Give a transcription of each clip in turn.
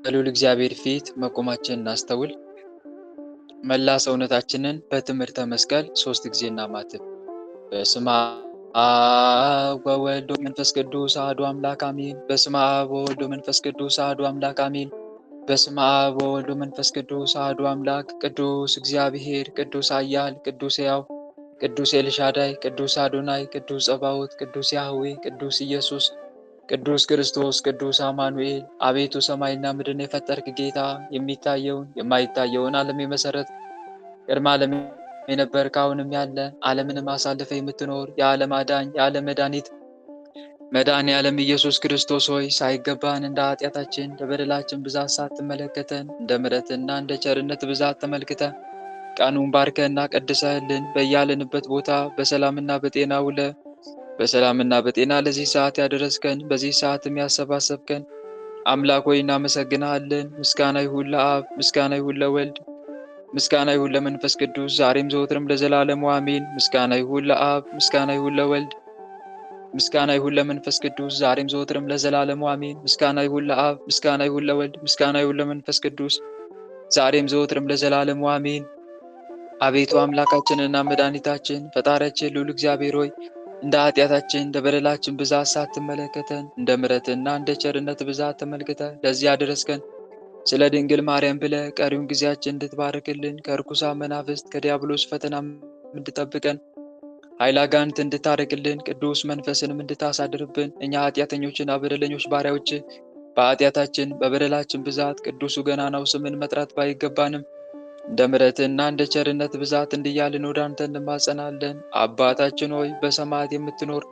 በልዑል እግዚአብሔር ፊት መቆማችንን እናስተውል። መላ ሰውነታችንን በትምህርተ መስቀል 3 ጊዜ እናማትብ። በስመ አብ ወወልድ ወመንፈስ ቅዱስ አሐዱ አምላክ አሜን። በስመ አብ ወወልድ ወመንፈስ ቅዱስ አሐዱ አምላክ አሜን። በስመ አብ ወወልድ ወመንፈስ ቅዱስ አሐዱ አምላክ። ቅዱስ እግዚአብሔር፣ ቅዱስ ኃያል፣ ቅዱስ ሕያው፣ ቅዱስ ኤልሻዳይ፣ ቅዱስ አዶናይ፣ ቅዱስ ጸባኦት፣ ቅዱስ ያህዌ፣ ቅዱስ ኢየሱስ፣ ቅዱስ ክርስቶስ፣ ቅዱስ አማኑኤል። አቤቱ ሰማይና ምድርን የፈጠርክ ጌታ፣ የሚታየውን የማይታየውን ዓለም የመሰረት ቅድመ ዓለም የነበርክ አሁንም ያለ ዓለምንም አሳልፈ የምትኖር የዓለም አዳኝ የዓለም መድኃኒት መድኃኔ ዓለም ኢየሱስ ክርስቶስ ሆይ ሳይገባን እንደ ኃጢአታችን እንደ በደላችን ብዛት ሳትመለከተን እንደ ምሕረትና እንደ ቸርነት ብዛት ተመልክተ ቀኑን ባርከህና ቀድሰህልን በያለንበት ቦታ በሰላምና በጤና ውለ በሰላምና በጤና ለዚህ ሰዓት ያደረስከን በዚህ ሰዓትም ያሰባሰብከን አምላክ ሆይ እናመሰግንሃለን። ምስጋና ይሁን ለአብ፣ ምስጋና ይሁን ለወልድ፣ ምስጋና ይሁን ለመንፈስ ቅዱስ ዛሬም ዘወትርም ለዘላለሙ አሜን። ምስጋና ይሁን ለአብ፣ ምስጋና ይሁን ለወልድ፣ ምስጋና ይሁን ለመንፈስ ቅዱስ ዛሬም ዘወትርም ለዘላለሙ አሜን። ምስጋና ይሁን ለአብ፣ ምስጋና ይሁን ለወልድ፣ ምስጋና ይሁን ለመንፈስ ቅዱስ ዛሬም ዘወትርም ለዘላለሙ አሜን። አቤቱ አምላካችንና መድኃኒታችን ፈጣሪያችን ልዑል እግዚአብሔር ሆይ እንደ ኃጢአታችን እንደ በደላችን ብዛት ሳትመለከተን እንደ ምሕረትና እንደ ቸርነት ብዛት ተመልክተህ ለዚህ ያደረስከን ስለ ድንግል ማርያም ብለህ ቀሪውን ጊዜያችን እንድትባርክልን ከርኩሳን መናፍስት ከዲያብሎስ ፈተና እንድጠብቀን ኃይለ አጋንንት እንድታርቅልን ቅዱስ መንፈስንም እንድታሳድርብን እኛ ኃጢአተኞችና በደለኞች ባሪያዎች በኃጢአታችን በበደላችን ብዛት ቅዱሱ ገናናው ስምን መጥራት ባይገባንም እንደ ምሕረትና እንደ ቸርነት ብዛት እንዲያልን ወደ አንተ እንማጸናለን። አባታችን ሆይ በሰማያት የምትኖር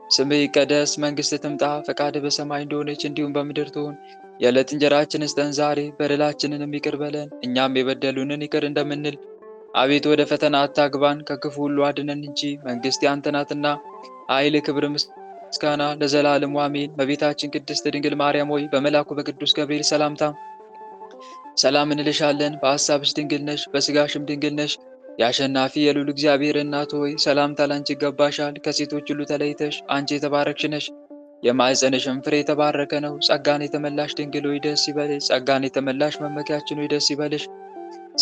ስምህ ይቀደስ፣ መንግሥትህ ትምጣ፣ ፈቃድህ በሰማይ እንደሆነች እንዲሁም በምድር ትሁን። የዕለት እንጀራችንን ስጠን ዛሬ፣ በደላችንንም ይቅር በለን እኛም የበደሉንን ይቅር እንደምንል። አቤቱ ወደ ፈተና አታግባን፣ ከክፉ ሁሉ አድነን እንጂ መንግሥት ያንተ ናትና ኃይል፣ ክብር፣ ምስጋና ለዘላለሙ አሜን። እመቤታችን ቅድስት ድንግል ማርያም ሆይ በመልአኩ በቅዱስ ገብርኤል ሰላምታ ሰላም እንልሻለን። በሐሳብሽ ድንግል ነሽ፣ በሥጋሽም ድንግል ነሽ። የአሸናፊ የልዑል እግዚአብሔር እናት ሆይ ሰላምታ ላንቺ ይገባሻል። ከሴቶች ሁሉ ተለይተሽ አንቺ የተባረክሽ ነሽ፣ የማኅፀንሽም ፍሬ የተባረከ ነው። ጸጋን የተመላሽ ድንግል ሆይ ደስ ይበልሽ። ጸጋን የተመላሽ መመኪያችን ሆይ ደስ ይበልሽ።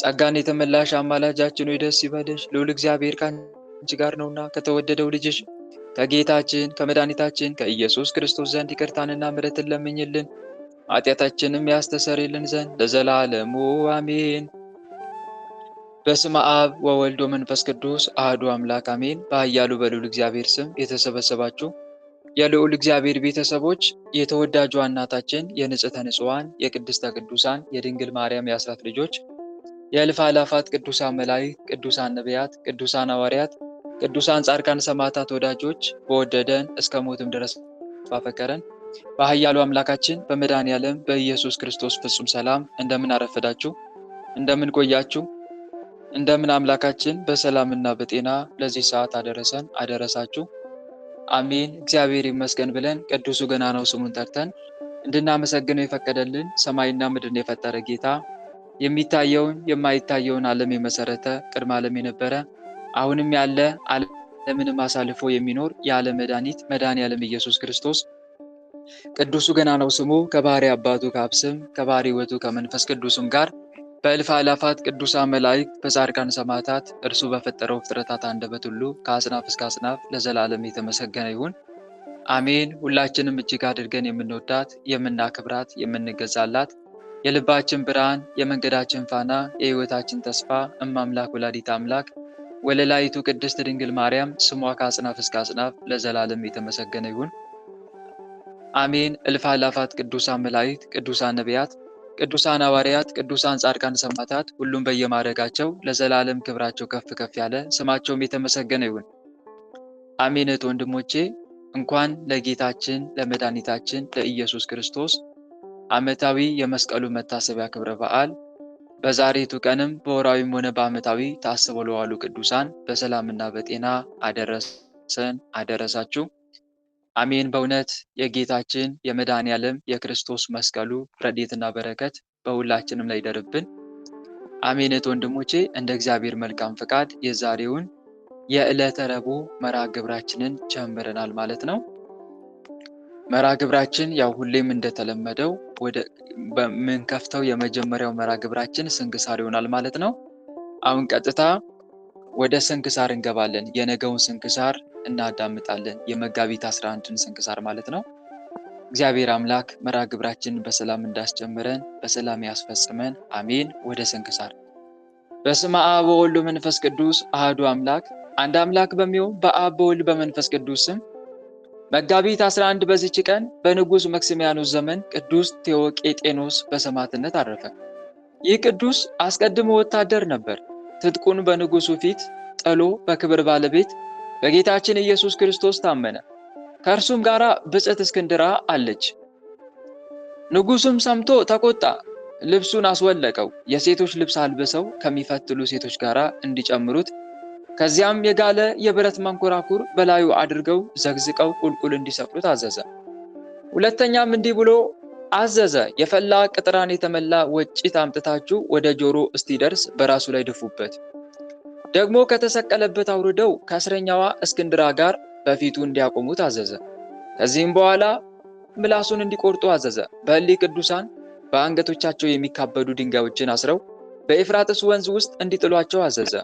ጸጋን የተመላሽ አማላጃችን ሆይ ደስ ይበልሽ። ልዑል እግዚአብሔር ከአንቺ ጋር ነውና ከተወደደው ልጅሽ ከጌታችን ከመድኃኒታችን ከኢየሱስ ክርስቶስ ዘንድ ይቅርታንና ምሕረትን ለምኝልን ኃጢአታችንም ያስተሰርይልን ዘንድ ለዘላለሙ አሜን። በስመ አብ ወወልድ ወመንፈስ ቅዱስ አሐዱ አምላክ አሜን። በኃያሉ በልዑል እግዚአብሔር ስም የተሰበሰባችሁ የልዑል እግዚአብሔር ቤተሰቦች የተወዳጇ እናታችን የንጽሕተ ንጹሐን የቅድስተ ቅዱሳን የድንግል ማርያም የአስራት ልጆች የእልፍ አእላፋት ቅዱሳን መላእክት፣ ቅዱሳን ነቢያት፣ ቅዱሳን ሐዋርያት፣ ቅዱሳን ጻድቃን ሰማዕታት ወዳጆች በወደደን እስከ ሞትም ድረስ ባፈቀረን በኃያሉ አምላካችን በመድኃኔዓለም በኢየሱስ ክርስቶስ ፍጹም ሰላም እንደምን አረፈዳችሁ? እንደምን ቆያችሁ? እንደምን አምላካችን በሰላምና በጤና ለዚህ ሰዓት አደረሰን አደረሳችሁ? አሜን። እግዚአብሔር ይመስገን ብለን ቅዱሱ ገናናው ስሙን ጠርተን እንድናመሰግነው የፈቀደልን ሰማይና ምድርን የፈጠረ ጌታ የሚታየውን የማይታየውን ዓለም የመሰረተ ቅድመ ዓለም የነበረ አሁንም ያለ ዓለምንም አሳልፎ የሚኖር የዓለም መድኃኒት መድኃኔዓለም ኢየሱስ ክርስቶስ ቅዱሱ ገናናው ስሙ ከባሕሪ አባቱ ከአብ ስም ከባሕሪ ሕይወቱ ከመንፈስ ቅዱስም ጋር በእልፍ አእላፋት ቅዱሳን መላእክት በጻድቃን ሰማዕታት እርሱ በፈጠረው ፍጥረታት አንደበት ሁሉ ከአጽናፍ እስከ አጽናፍ ለዘላለም የተመሰገነ ይሁን አሜን። ሁላችንም እጅግ አድርገን የምንወዳት የምናከብራት የምንገዛላት የልባችን ብርሃን የመንገዳችን ፋና የሕይወታችን ተስፋ እማምላክ ወላዲተ አምላክ ወለላይቱ ቅድስት ድንግል ማርያም ስሟ ከአጽናፍ እስከ አጽናፍ ለዘላለም የተመሰገነ ይሁን አሜን። እልፍ አእላፋት ቅዱሳን መላእክት ቅዱሳን ነቢያት ቅዱሳን ሐዋርያት ቅዱሳን ጻድቃን ሰማዕታት ሁሉም በየማዕረጋቸው ለዘላለም ክብራቸው ከፍ ከፍ ያለ ስማቸውም የተመሰገነ ይሁን አሜን። ወንድሞቼ እንኳን ለጌታችን ለመድኃኒታችን ለኢየሱስ ክርስቶስ ዓመታዊ የመስቀሉ መታሰቢያ ክብረ በዓል በዛሬቱ ቀንም በወራዊም ሆነ በዓመታዊ ታስበው ለዋሉ ቅዱሳን በሰላምና በጤና አደረሰን አደረሳችሁ አሜን። በእውነት የጌታችን የመድኃኔዓለም የክርስቶስ መስቀሉ ረድኤትና በረከት በሁላችንም ላይ ይደርብን አሜን። ወንድሞቼ እንደ እግዚአብሔር መልካም ፈቃድ የዛሬውን የዕለተ ረቡዕ መርሐ ግብራችንን ጀምረናል ማለት ነው። መርሃ ግብራችን ያው ሁሌም እንደተለመደው በምንከፍተው የመጀመሪያው መርሃ ግብራችን ስንክሳር ይሆናል ማለት ነው። አሁን ቀጥታ ወደ ስንክሳር እንገባለን። የነገውን ስንክሳር እናዳምጣለን። የመጋቢት 11ን ስንክሳር ማለት ነው። እግዚአብሔር አምላክ መርሃ ግብራችንን በሰላም እንዳስጀምረን በሰላም ያስፈጽመን፣ አሜን። ወደ ስንክሳር። በስመ አብ ወወልድ ወመንፈስ ቅዱስ አሐዱ አምላክ አንድ አምላክ በሚሆን በአብ በወልድ በመንፈስ ቅዱስ ስም መጋቢት 11 በዚች ቀን በንጉሥ መክስሚያኖስ ዘመን ቅዱስ ቴዎቄጤኖስ በሰማዕትነት አረፈ። ይህ ቅዱስ አስቀድሞ ወታደር ነበር። ትጥቁን በንጉሡ ፊት ጥሎ በክብር ባለቤት በጌታችን ኢየሱስ ክርስቶስ ታመነ። ከእርሱም ጋር ብፅዕት እስክንድራ አለች። ንጉሡም ሰምቶ ተቆጣ፣ ልብሱን አስወለቀው። የሴቶች ልብስ አልብሰው ከሚፈትሉ ሴቶች ጋር እንዲጨምሩት፣ ከዚያም የጋለ የብረት መንኮራኩር በላዩ አድርገው ዘግዝቀው ቁልቁል እንዲሰቅሉት አዘዘ። ሁለተኛም እንዲህ ብሎ አዘዘ፣ የፈላ ቅጥራን የተመላ ወጭት አምጥታችሁ ወደ ጆሮ እስቲደርስ በራሱ ላይ ድፉበት። ደግሞ ከተሰቀለበት አውርደው ከእስረኛዋ እስክንድራ ጋር በፊቱ እንዲያቆሙት አዘዘ። ከዚህም በኋላ ምላሱን እንዲቆርጡ አዘዘ። በእሊህ ቅዱሳን በአንገቶቻቸው የሚካበዱ ድንጋዮችን አስረው በኤፍራጥስ ወንዝ ውስጥ እንዲጥሏቸው አዘዘ።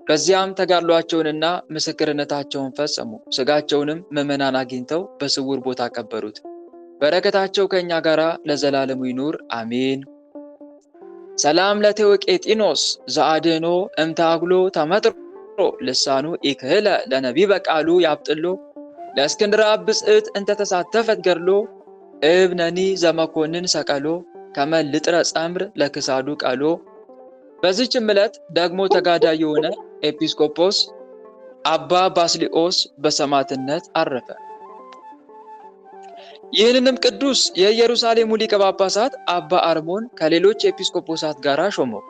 በዚያም ተጋድሏቸውንና ምስክርነታቸውን ፈጸሙ። ሥጋቸውንም ምዕመናን አግኝተው በስውር ቦታ ቀበሩት። በረከታቸው ከእኛ ጋር ለዘላለሙ ይኑር አሜን። ሰላም ለቴዎቄጢኖስ ዘአድኅኖ እምታግሎ ተመጥሮ ልሳኑ ኢክህለ ለነቢበ ቃሉ ያብጥሎ ለእስክንድራ ብፅዕት እንተተሳተፈት ገድሎ እብነኒ ዘመኮንን ሰቀሎ ከመልጥረ ጸምር ለክሳዱ ቀሎ። በዚህችም ዕለት ደግሞ ተጋዳይ የሆነ ኤጲስቆጶስ አባ ባስልዮስ በሰማዕትነት አረፈ። ይህንንም ቅዱስ የኢየሩሳሌሙ ሊቀ ጳጳሳት አባ አርሞን ከሌሎች ኤጲስቆጶሳት ጋር ሾመው።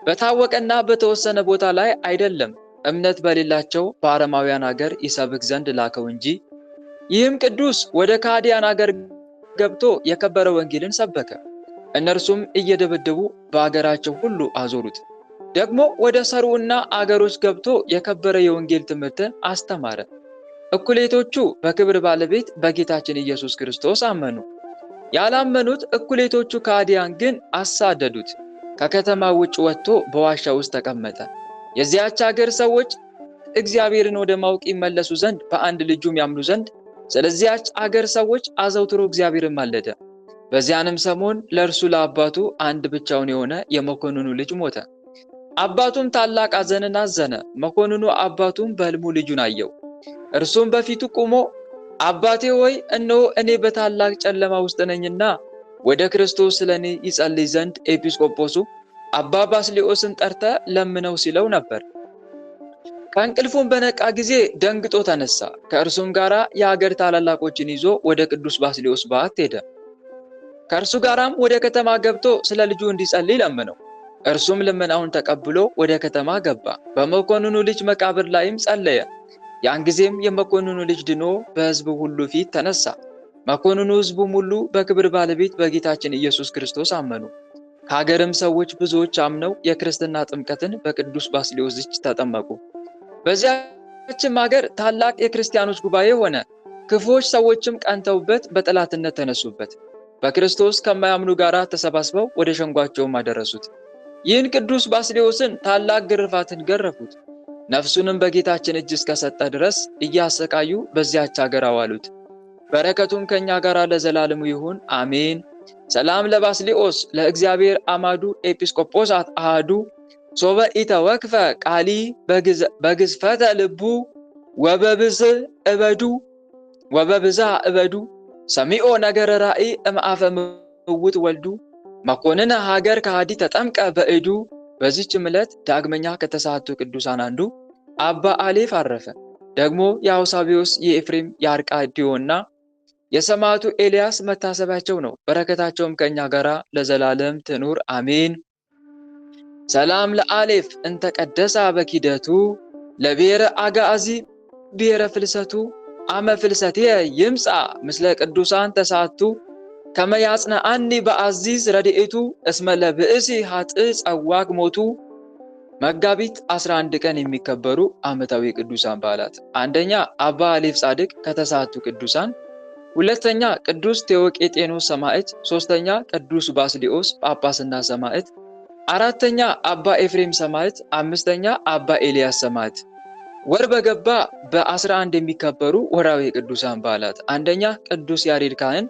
በታወቀና በተወሰነ ቦታ ላይ አይደለም፣ እምነት በሌላቸው በአረማውያን አገር ይሰብክ ዘንድ ላከው እንጂ። ይህም ቅዱስ ወደ ከሃዲያን አገር ገብቶ የከበረ ወንጌልን ሰበከ። እነርሱም እየደበደቡ በአገራቸው ሁሉ አዞሩት። ደግሞ ወደ ሰሩና አገሮች ገብቶ የከበረ የወንጌል ትምህርትን አስተማረ። እኩሌቶቹ በክብር ባለቤት በጌታችን ኢየሱስ ክርስቶስ አመኑ። ያላመኑት እኩሌቶቹ ከሃዲያን ግን አሳደዱት። ከከተማ ውጭ ወጥቶ በዋሻ ውስጥ ተቀመጠ። የዚያች አገር ሰዎች እግዚአብሔርን ወደ ማወቅ ይመለሱ ዘንድ በአንድ ልጁም ያምኑ ዘንድ ስለዚያች አገር ሰዎች አዘውትሮ እግዚአብሔርን ማለደ። በዚያንም ሰሞን ለእርሱ ለአባቱ አንድ ብቻውን የሆነ የመኮንኑ ልጅ ሞተ። አባቱም ታላቅ ሐዘንን አዘነ። መኮንኑ አባቱም በሕልሙ ልጁን አየው። እርሱም በፊቱ ቆሞ አባቴ ሆይ እነሆ እኔ በታላቅ ጨለማ ውስጥ ነኝና ወደ ክርስቶስ ስለ እኔ ይጸልይ ዘንድ ኤጲስቆጶሱ አባ ባስልዮስን ጠርተ ለምነው ሲለው ነበር። ከእንቅልፉም በነቃ ጊዜ ደንግጦ ተነሳ። ከእርሱም ጋር የአገር ታላላቆችን ይዞ ወደ ቅዱስ ባስልዮስ በዓት ሄደ። ከእርሱ ጋራም ወደ ከተማ ገብቶ ስለ ልጁ እንዲጸልይ ለመነው። እርሱም ልመናውን ተቀብሎ ወደ ከተማ ገባ። በመኮንኑ ልጅ መቃብር ላይም ጸለየ። ያን ጊዜም የመኮንኑ ልጅ ድኖ በሕዝቡ ሁሉ ፊት ተነሳ። መኮንኑ ሕዝቡም ሁሉ በክብር ባለቤት በጌታችን ኢየሱስ ክርስቶስ አመኑ። ከሀገርም ሰዎች ብዙዎች አምነው የክርስትና ጥምቀትን በቅዱስ ባስልዮስ እጅ ተጠመቁ። በዚያችም ሀገር ታላቅ የክርስቲያኖች ጉባኤ ሆነ። ክፉዎች ሰዎችም ቀንተውበት በጠላትነት ተነሱበት። በክርስቶስ ከማያምኑ ጋር ተሰባስበው ወደ ሸንጓቸውም አደረሱት። ይህን ቅዱስ ባስልዮስን ታላቅ ግርፋትን ገረፉት። ነፍሱንም በጌታችን እጅ እስከሰጠ ድረስ እያሰቃዩ በዚያች ሀገር አዋሉት። በረከቱም ከእኛ ጋር ለዘላለሙ ይሁን አሜን። ሰላም ለባስልዮስ ለእግዚአብሔር አማዱ ኤጲስቆጶሳት አሃዱ ሶበ ኢተወክፈ ቃሊ በግዝፈተ ልቡ ወበብዛ እበዱ ሰሚኦ ነገረ ራእይ እምአፈ ምውት ወልዱ መኮንነ ሀገር ከሃዲ ተጠምቀ በእዱ። በዚህች ዕለት ዳግመኛ ከተሰዓቱ ቅዱሳን አንዱ አባ አሌፍ አረፈ። ደግሞ የአውሳቢዮስ የኤፍሬም የአርቃዲዮና የሰማዕቱ ኤልያስ መታሰቢያቸው ነው። በረከታቸውም ከእኛ ጋር ለዘላለም ትኑር አሜን። ሰላም ለአሌፍ እንተቀደሳ በኪደቱ ለብሔረ አጋዚ ብሔረ ፍልሰቱ አመ ፍልሰቴ ይምፃ ምስለ ቅዱሳን ተሳቱ ከመያጽነአኒ በአዚዝ ረድኤቱ እስመ ለብእሲ ኃጥእ ጸዋግ ሞቱ። መጋቢት 11 ቀን የሚከበሩ ዓመታዊ ቅዱሳን በዓላት፣ አንደኛ አባ አሌፍ ጻድቅ ከተሰዓቱ ቅዱሳን። ሁለተኛ ቅዱስ ቴዎቄጤኖስ ሰማዕት፣ ሶስተኛ ቅዱስ ባስልዮስ ጳጳስና ሰማዕት፣ አራተኛ አባ ኤፍሬም ሰማዕት፣ አምስተኛ አባ ኤልያስ ሰማዕት። ወር በገባ በ11 የሚከበሩ ወርሃዊ ቅዱሳን በዓላት፣ አንደኛ ቅዱስ ያሬድ ካህን፣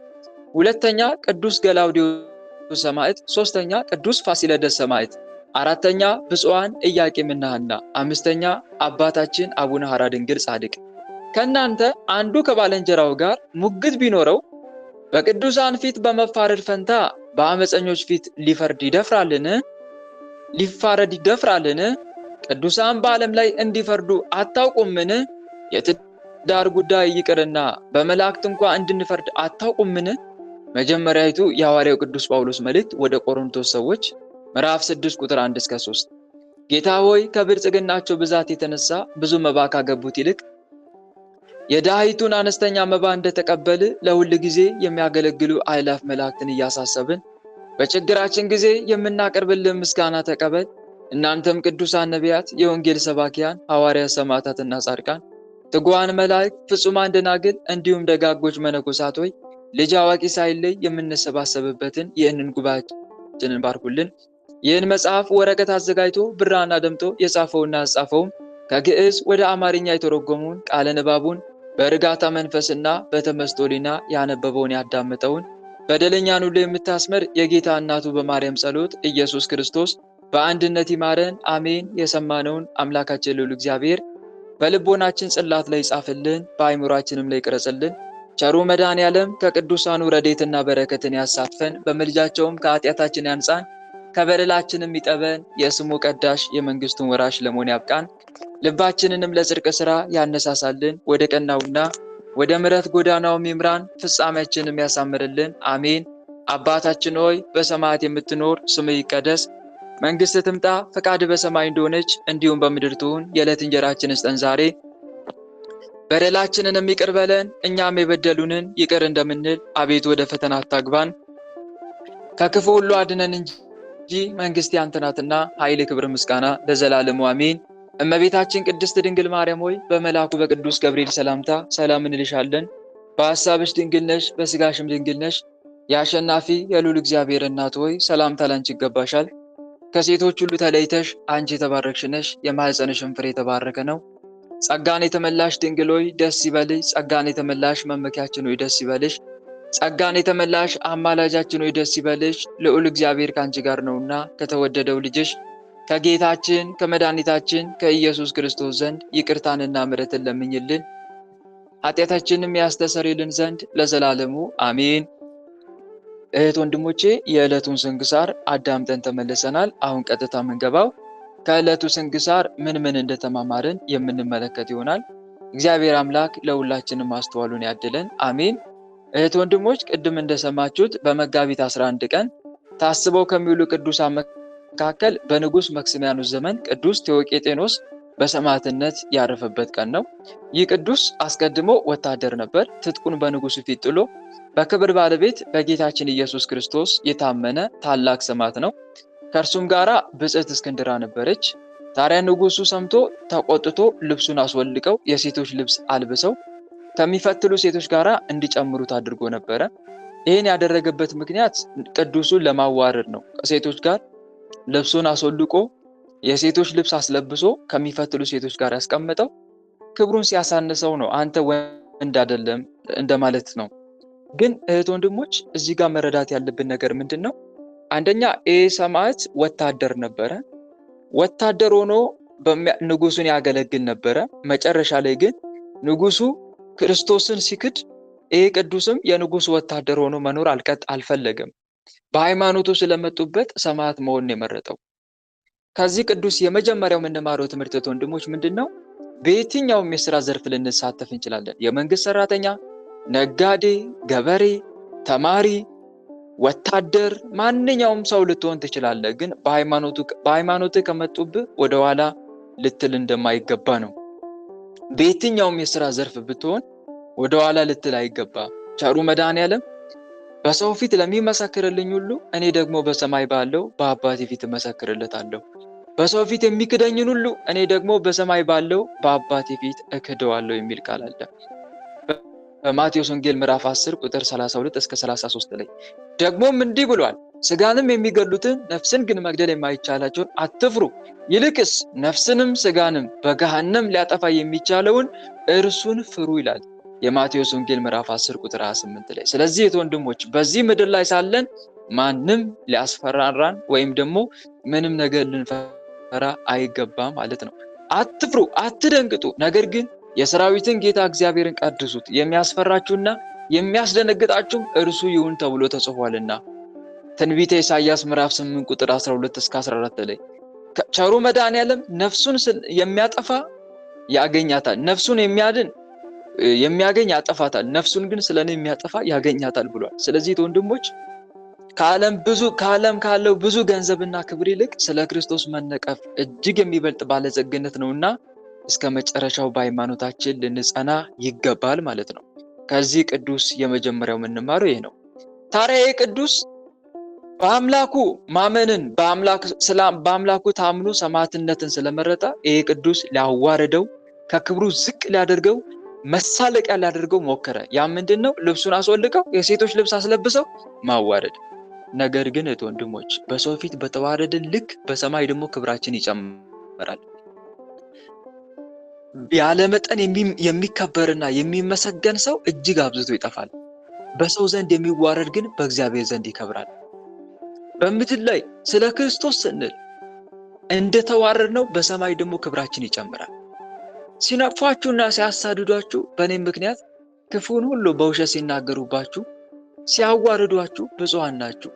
ሁለተኛ ቅዱስ ገላውዴዎስ ሰማዕት፣ ሶስተኛ ቅዱስ ፋሲለደስ ሰማዕት፣ አራተኛ ብፁዓን ኢያቄምና ሐና፣ አምስተኛ አባታችን አቡነ ሐራ ድንግል ጻድቅ። ከእናንተ አንዱ ከባልንጀራው ጋር ሙግት ቢኖረው በቅዱሳን ፊት በመፋረድ ፈንታ በአመፀኞች ፊት ሊፋረድ ይደፍራልን? ቅዱሳን በዓለም ላይ እንዲፈርዱ አታውቁምን? የትዳር ጉዳይ ይቅርና በመላእክት እንኳ እንድንፈርድ አታውቁምን? መጀመሪያይቱ የሐዋርያው ቅዱስ ጳውሎስ መልእክት ወደ ቆሮንቶስ ሰዎች ምዕራፍ 6 ቁጥር 1 እስከ 3። ጌታ ሆይ ከብልጽግናቸው ብዛት የተነሳ ብዙ መባ ካገቡት ይልቅ የድሃይቱን አነስተኛ መባ እንደተቀበል ለሁል ጊዜ የሚያገለግሉ አእላፍ መላእክትን እያሳሰብን በችግራችን ጊዜ የምናቀርብልን ምስጋና ተቀበል። እናንተም ቅዱሳን ነቢያት፣ የወንጌል ሰባኪያን ሐዋርያት፣ ሰማዕታትና ጻድቃን፣ ትጉሃን መላእክት፣ ፍጹማን ደናግል እንዲሁም ደጋጎች መነኮሳት ሆይ ልጅ አዋቂ ሳይለይ የምንሰባሰብበትን ይህንን ጉባኤያችንን ባርኩልን። ይህን መጽሐፍ ወረቀት አዘጋጅቶ ብራና ደምጦ የጻፈውና ያጻፈውም ከግዕዝ ወደ አማርኛ የተረጎመውን ቃለ ንባቡን በእርጋታ መንፈስና በተመስጦ ሕሊና ያነበበውን ያዳመጠውን በደለኛን ሁሉ የምታስምር የጌታ እናቱ በማርያም ጸሎት ኢየሱስ ክርስቶስ በአንድነት ይማረን፣ አሜን። የሰማነውን አምላካችን ልዑል እግዚአብሔር በልቦናችን ጽላት ላይ ጻፍልን፣ በአእምሯችንም ላይ ቅረጽልን። ቸሩ መድኃኔዓለም ከቅዱሳኑ ረድኤትና በረከትን ያሳትፈን፣ በምልጃቸውም ከኃጢአታችን ያንጻን፣ ከበደላችንም ይጠበን። የስሙ ቀዳሽ የመንግስቱን ወራሽ ለመሆን ያብቃን። ልባችንንም ለጽድቅ ሥራ ያነሳሳልን፣ ወደ ቀናውና ወደ ምሕረት ጎዳናውም ይምራን፣ ፍጻሜያችንም ያሳምርልን፣ አሜን። አባታችን ሆይ በሰማያት የምትኖር ስምህ ይቀደስ፣ መንግሥትህ ትምጣ፣ ፈቃድህ በሰማይ እንደሆነች እንዲሁም በምድር ትሁን። የዕለት እንጀራችንን ስጠን ዛሬ፣ በደላችንን ይቅር በለን እኛም የበደሉንን ይቅር እንደምንል፣ አቤቱ ወደ ፈተና አታግባን ከክፉ ሁሉ አድነን እንጂ መንግሥት ያንተ ናትና፣ ኃይል፣ ክብር፣ ምስጋና ለዘላለሙ አሜን። እመቤታችን ቅድስት ድንግል ማርያም ሆይ በመልአኩ በቅዱስ ገብርኤል ሰላምታ ሰላም እንልሻለን። በሐሳብሽ ድንግል ነሽ፣ በሥጋሽም ድንግል ነሽ። የአሸናፊ የልዑል እግዚአብሔር እናት ሆይ ሰላምታ ላንቺ ይገባሻል። ከሴቶች ሁሉ ተለይተሽ አንቺ የተባረክሽ ነሽ፣ የማኅፀንሽም ፍሬ የተባረከ ነው። ጸጋን የተመላሽ ድንግል ሆይ ደስ ይበልሽ። ጸጋን የተመላሽ መመኪያችን ሆይ ደስ ይበልሽ። ጸጋን የተመላሽ አማላጃችን ሆይ ደስ ይበልሽ። ልዑል እግዚአብሔር ከአንቺ ጋር ነውና ከተወደደው ልጅሽ ከጌታችን ከመድኃኒታችን ከኢየሱስ ክርስቶስ ዘንድ ይቅርታንና ምሕረትን ለምኝልን ኃጢአታችንም ያስተሰርይልን ዘንድ ለዘላለሙ አሜን። እህት ወንድሞቼ የዕለቱን ስንክሳር አዳምጠን ተመልሰናል። አሁን ቀጥታ የምንገባው ከዕለቱ ስንክሳር ምን እንደተማማርን የምንመለከት ይሆናል። እግዚአብሔር አምላክ ለሁላችንም ማስተዋሉን ያድለን፣ አሜን። እህት ወንድሞች ቅድም እንደሰማችሁት በመጋቢት 11 ቀን ታስበው ከሚውሉ ቅዱሳን መካከል በንጉሥ መክስሚያኖስ ዘመን ቅዱስ ቴዎቄጤኖስ በሰማዕትነት ያረፈበት ቀን ነው። ይህ ቅዱስ አስቀድሞ ወታደር ነበር። ትጥቁን በንጉሱ ፊት ጥሎ በክብር ባለቤት በጌታችን ኢየሱስ ክርስቶስ የታመነ ታላቅ ሰማዕት ነው። ከእርሱም ጋራ ብጽዕት እስክንድራ ነበረች። ታዲያ ንጉሱ ሰምቶ ተቆጥቶ ልብሱን አስወልቀው የሴቶች ልብስ አልብሰው ከሚፈትሉ ሴቶች ጋራ እንዲጨምሩት አድርጎ ነበረ። ይህን ያደረገበት ምክንያት ቅዱሱን ለማዋረድ ነው። ከሴቶች ጋር ልብሱን አስወልቆ የሴቶች ልብስ አስለብሶ ከሚፈትሉ ሴቶች ጋር ያስቀመጠው ክብሩን ሲያሳንሰው ነው። አንተ ወንድ አይደለም እንደማለት ነው። ግን እህት ወንድሞች እዚህ ጋር መረዳት ያለብን ነገር ምንድን ነው? አንደኛ ይህ ሰማዕት ወታደር ነበረ። ወታደር ሆኖ ንጉሱን ያገለግል ነበረ። መጨረሻ ላይ ግን ንጉሱ ክርስቶስን ሲክድ ይህ ቅዱስም የንጉሱ ወታደር ሆኖ መኖር አልፈለገም። በሃይማኖቱ ስለመጡበት ሰማዕት መሆን የመረጠው። ከዚህ ቅዱስ የመጀመሪያው የምንማረው ትምህርት ወንድሞች ምንድን ነው? በየትኛውም የሥራ ዘርፍ ልንሳተፍ እንችላለን። የመንግስት ሰራተኛ፣ ነጋዴ፣ ገበሬ፣ ተማሪ፣ ወታደር፣ ማንኛውም ሰው ልትሆን ትችላለህ። ግን በሃይማኖት ከመጡብህ ወደኋላ ልትል እንደማይገባ ነው። በየትኛውም የሥራ ዘርፍ ብትሆን ወደኋላ ልትል አይገባ። ቸሩ መድኃኔዓለም በሰው ፊት ለሚመሰክርልኝ ሁሉ እኔ ደግሞ በሰማይ ባለው በአባቴ ፊት እመሰክርለታለሁ። በሰው ፊት የሚክደኝን ሁሉ እኔ ደግሞ በሰማይ ባለው በአባቴ ፊት እክደዋለሁ የሚል ቃል አለ። በማቴዎስ ወንጌል ምዕራፍ 10 ቁጥር 32 እስከ 33 ላይ ደግሞም እንዲህ ብሏል፣ ስጋንም የሚገድሉትን ነፍስን ግን መግደል የማይቻላቸውን አትፍሩ፣ ይልቅስ ነፍስንም ስጋንም በገሃነም ሊያጠፋ የሚቻለውን እርሱን ፍሩ ይላል የማቴዎስ ወንጌል ምዕራፍ 10 ቁጥር 28 ላይ። ስለዚህ ወንድሞች በዚህ ምድር ላይ ሳለን ማንም ሊያስፈራራን ወይም ደግሞ ምንም ነገር ልንፈራ አይገባም ማለት ነው። አትፍሩ፣ አትደንግጡ፣ ነገር ግን የሰራዊትን ጌታ እግዚአብሔርን ቀድሱት፣ የሚያስፈራችሁና የሚያስደነግጣችሁ እርሱ ይሁን ተብሎ ተጽፏልና። ትንቢተ ኢሳይያስ ምዕራፍ 8 ቁጥር 12 እስከ 14 ላይ ቸሩ መድኃኔዓለም ነፍሱን የሚያጠፋ ያገኛታል፣ ነፍሱን የሚያገኝ ያጠፋታል፣ ነፍሱን ግን ስለኔ የሚያጠፋ ያገኛታል ብሏል። ስለዚህ ወንድሞች ከዓለም ካለው ብዙ ገንዘብና ክብር ይልቅ ስለ ክርስቶስ መነቀፍ እጅግ የሚበልጥ ባለጸግነት ነውና እስከ መጨረሻው በሃይማኖታችን ልንጸና ይገባል ማለት ነው። ከዚህ ቅዱስ የመጀመሪያው የምንማረው ይሄ ነው። ታዲያ ይህ ቅዱስ በአምላኩ ማመንን በአምላኩ ታምኖ ሰማዕትነትን ስለመረጠ ይህ ቅዱስ ሊያዋርደው ከክብሩ ዝቅ ሊያደርገው መሳለቂያ ሊያደርገው ሞከረ። ያ ምንድን ነው? ልብሱን አስወልቀው የሴቶች ልብስ አስለብሰው ማዋረድ። ነገር ግን ወንድሞች በሰው ፊት በተዋረድን ልክ በሰማይ ደግሞ ክብራችን ይጨምራል። ያለ መጠን የሚከበርና የሚመሰገን ሰው እጅግ አብዝቶ ይጠፋል። በሰው ዘንድ የሚዋረድ ግን በእግዚአብሔር ዘንድ ይከብራል። በምድር ላይ ስለ ክርስቶስ ስንል እንደተዋረድነው በሰማይ ደግሞ ክብራችን ይጨምራል። ሲነቅፏችሁና ሲያሳድዷችሁ በእኔም ምክንያት ክፉን ሁሉ በውሸት ሲናገሩባችሁ ሲያዋርዷችሁ ብፁዓን ናችሁ፣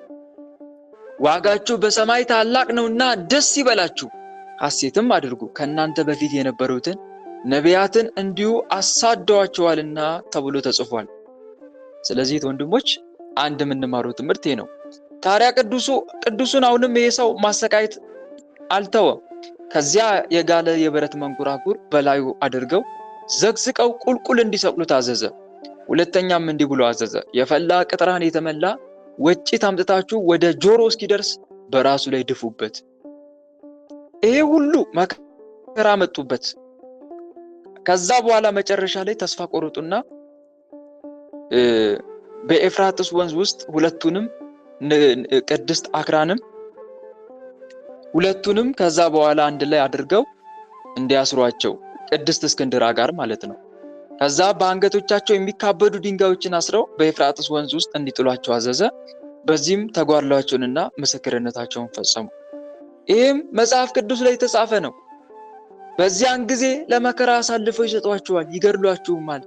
ዋጋችሁ በሰማይ ታላቅ ነውና ደስ ይበላችሁ፣ ሐሴትም አድርጉ፣ ከእናንተ በፊት የነበሩትን ነቢያትን እንዲሁ አሳደዋቸዋልና ተብሎ ተጽፏል። ስለዚህ ወንድሞች አንድ የምንማረው ትምህርት ነው። ታዲያ ቅዱሱን አሁንም ይሄ ሰው ማሰቃየት አልተወም። ከዚያ የጋለ የብረት መንኮራኩር በላዩ አድርገው ዘግዝቀው ቁልቁል እንዲሰቅሉት አዘዘ። ሁለተኛም እንዲህ ብሎ አዘዘ፣ የፈላ ቅጥራን የተመላ ወጭት አምጥታችሁ ወደ ጆሮ እስኪደርስ በራሱ ላይ ድፉበት። ይሄ ሁሉ መከራ መጡበት። ከዛ በኋላ መጨረሻ ላይ ተስፋ ቆርጡና በኤፍራጥስ ወንዝ ውስጥ ሁለቱንም ቅድስት አክራንም ሁለቱንም ከዛ በኋላ አንድ ላይ አድርገው እንዲያስሯቸው ቅድስት እስክንድራ ጋር ማለት ነው። ከዛ በአንገቶቻቸው የሚካበዱ ድንጋዮችን አስረው በኤፍራጥስ ወንዝ ውስጥ እንዲጥሏቸው አዘዘ። በዚህም ተጓድሏቸውንና ምስክርነታቸውን ፈጸሙ። ይህም መጽሐፍ ቅዱስ ላይ የተጻፈ ነው። በዚያን ጊዜ ለመከራ አሳልፈው ይሰጧችኋል፣ ይገድሏችሁማል።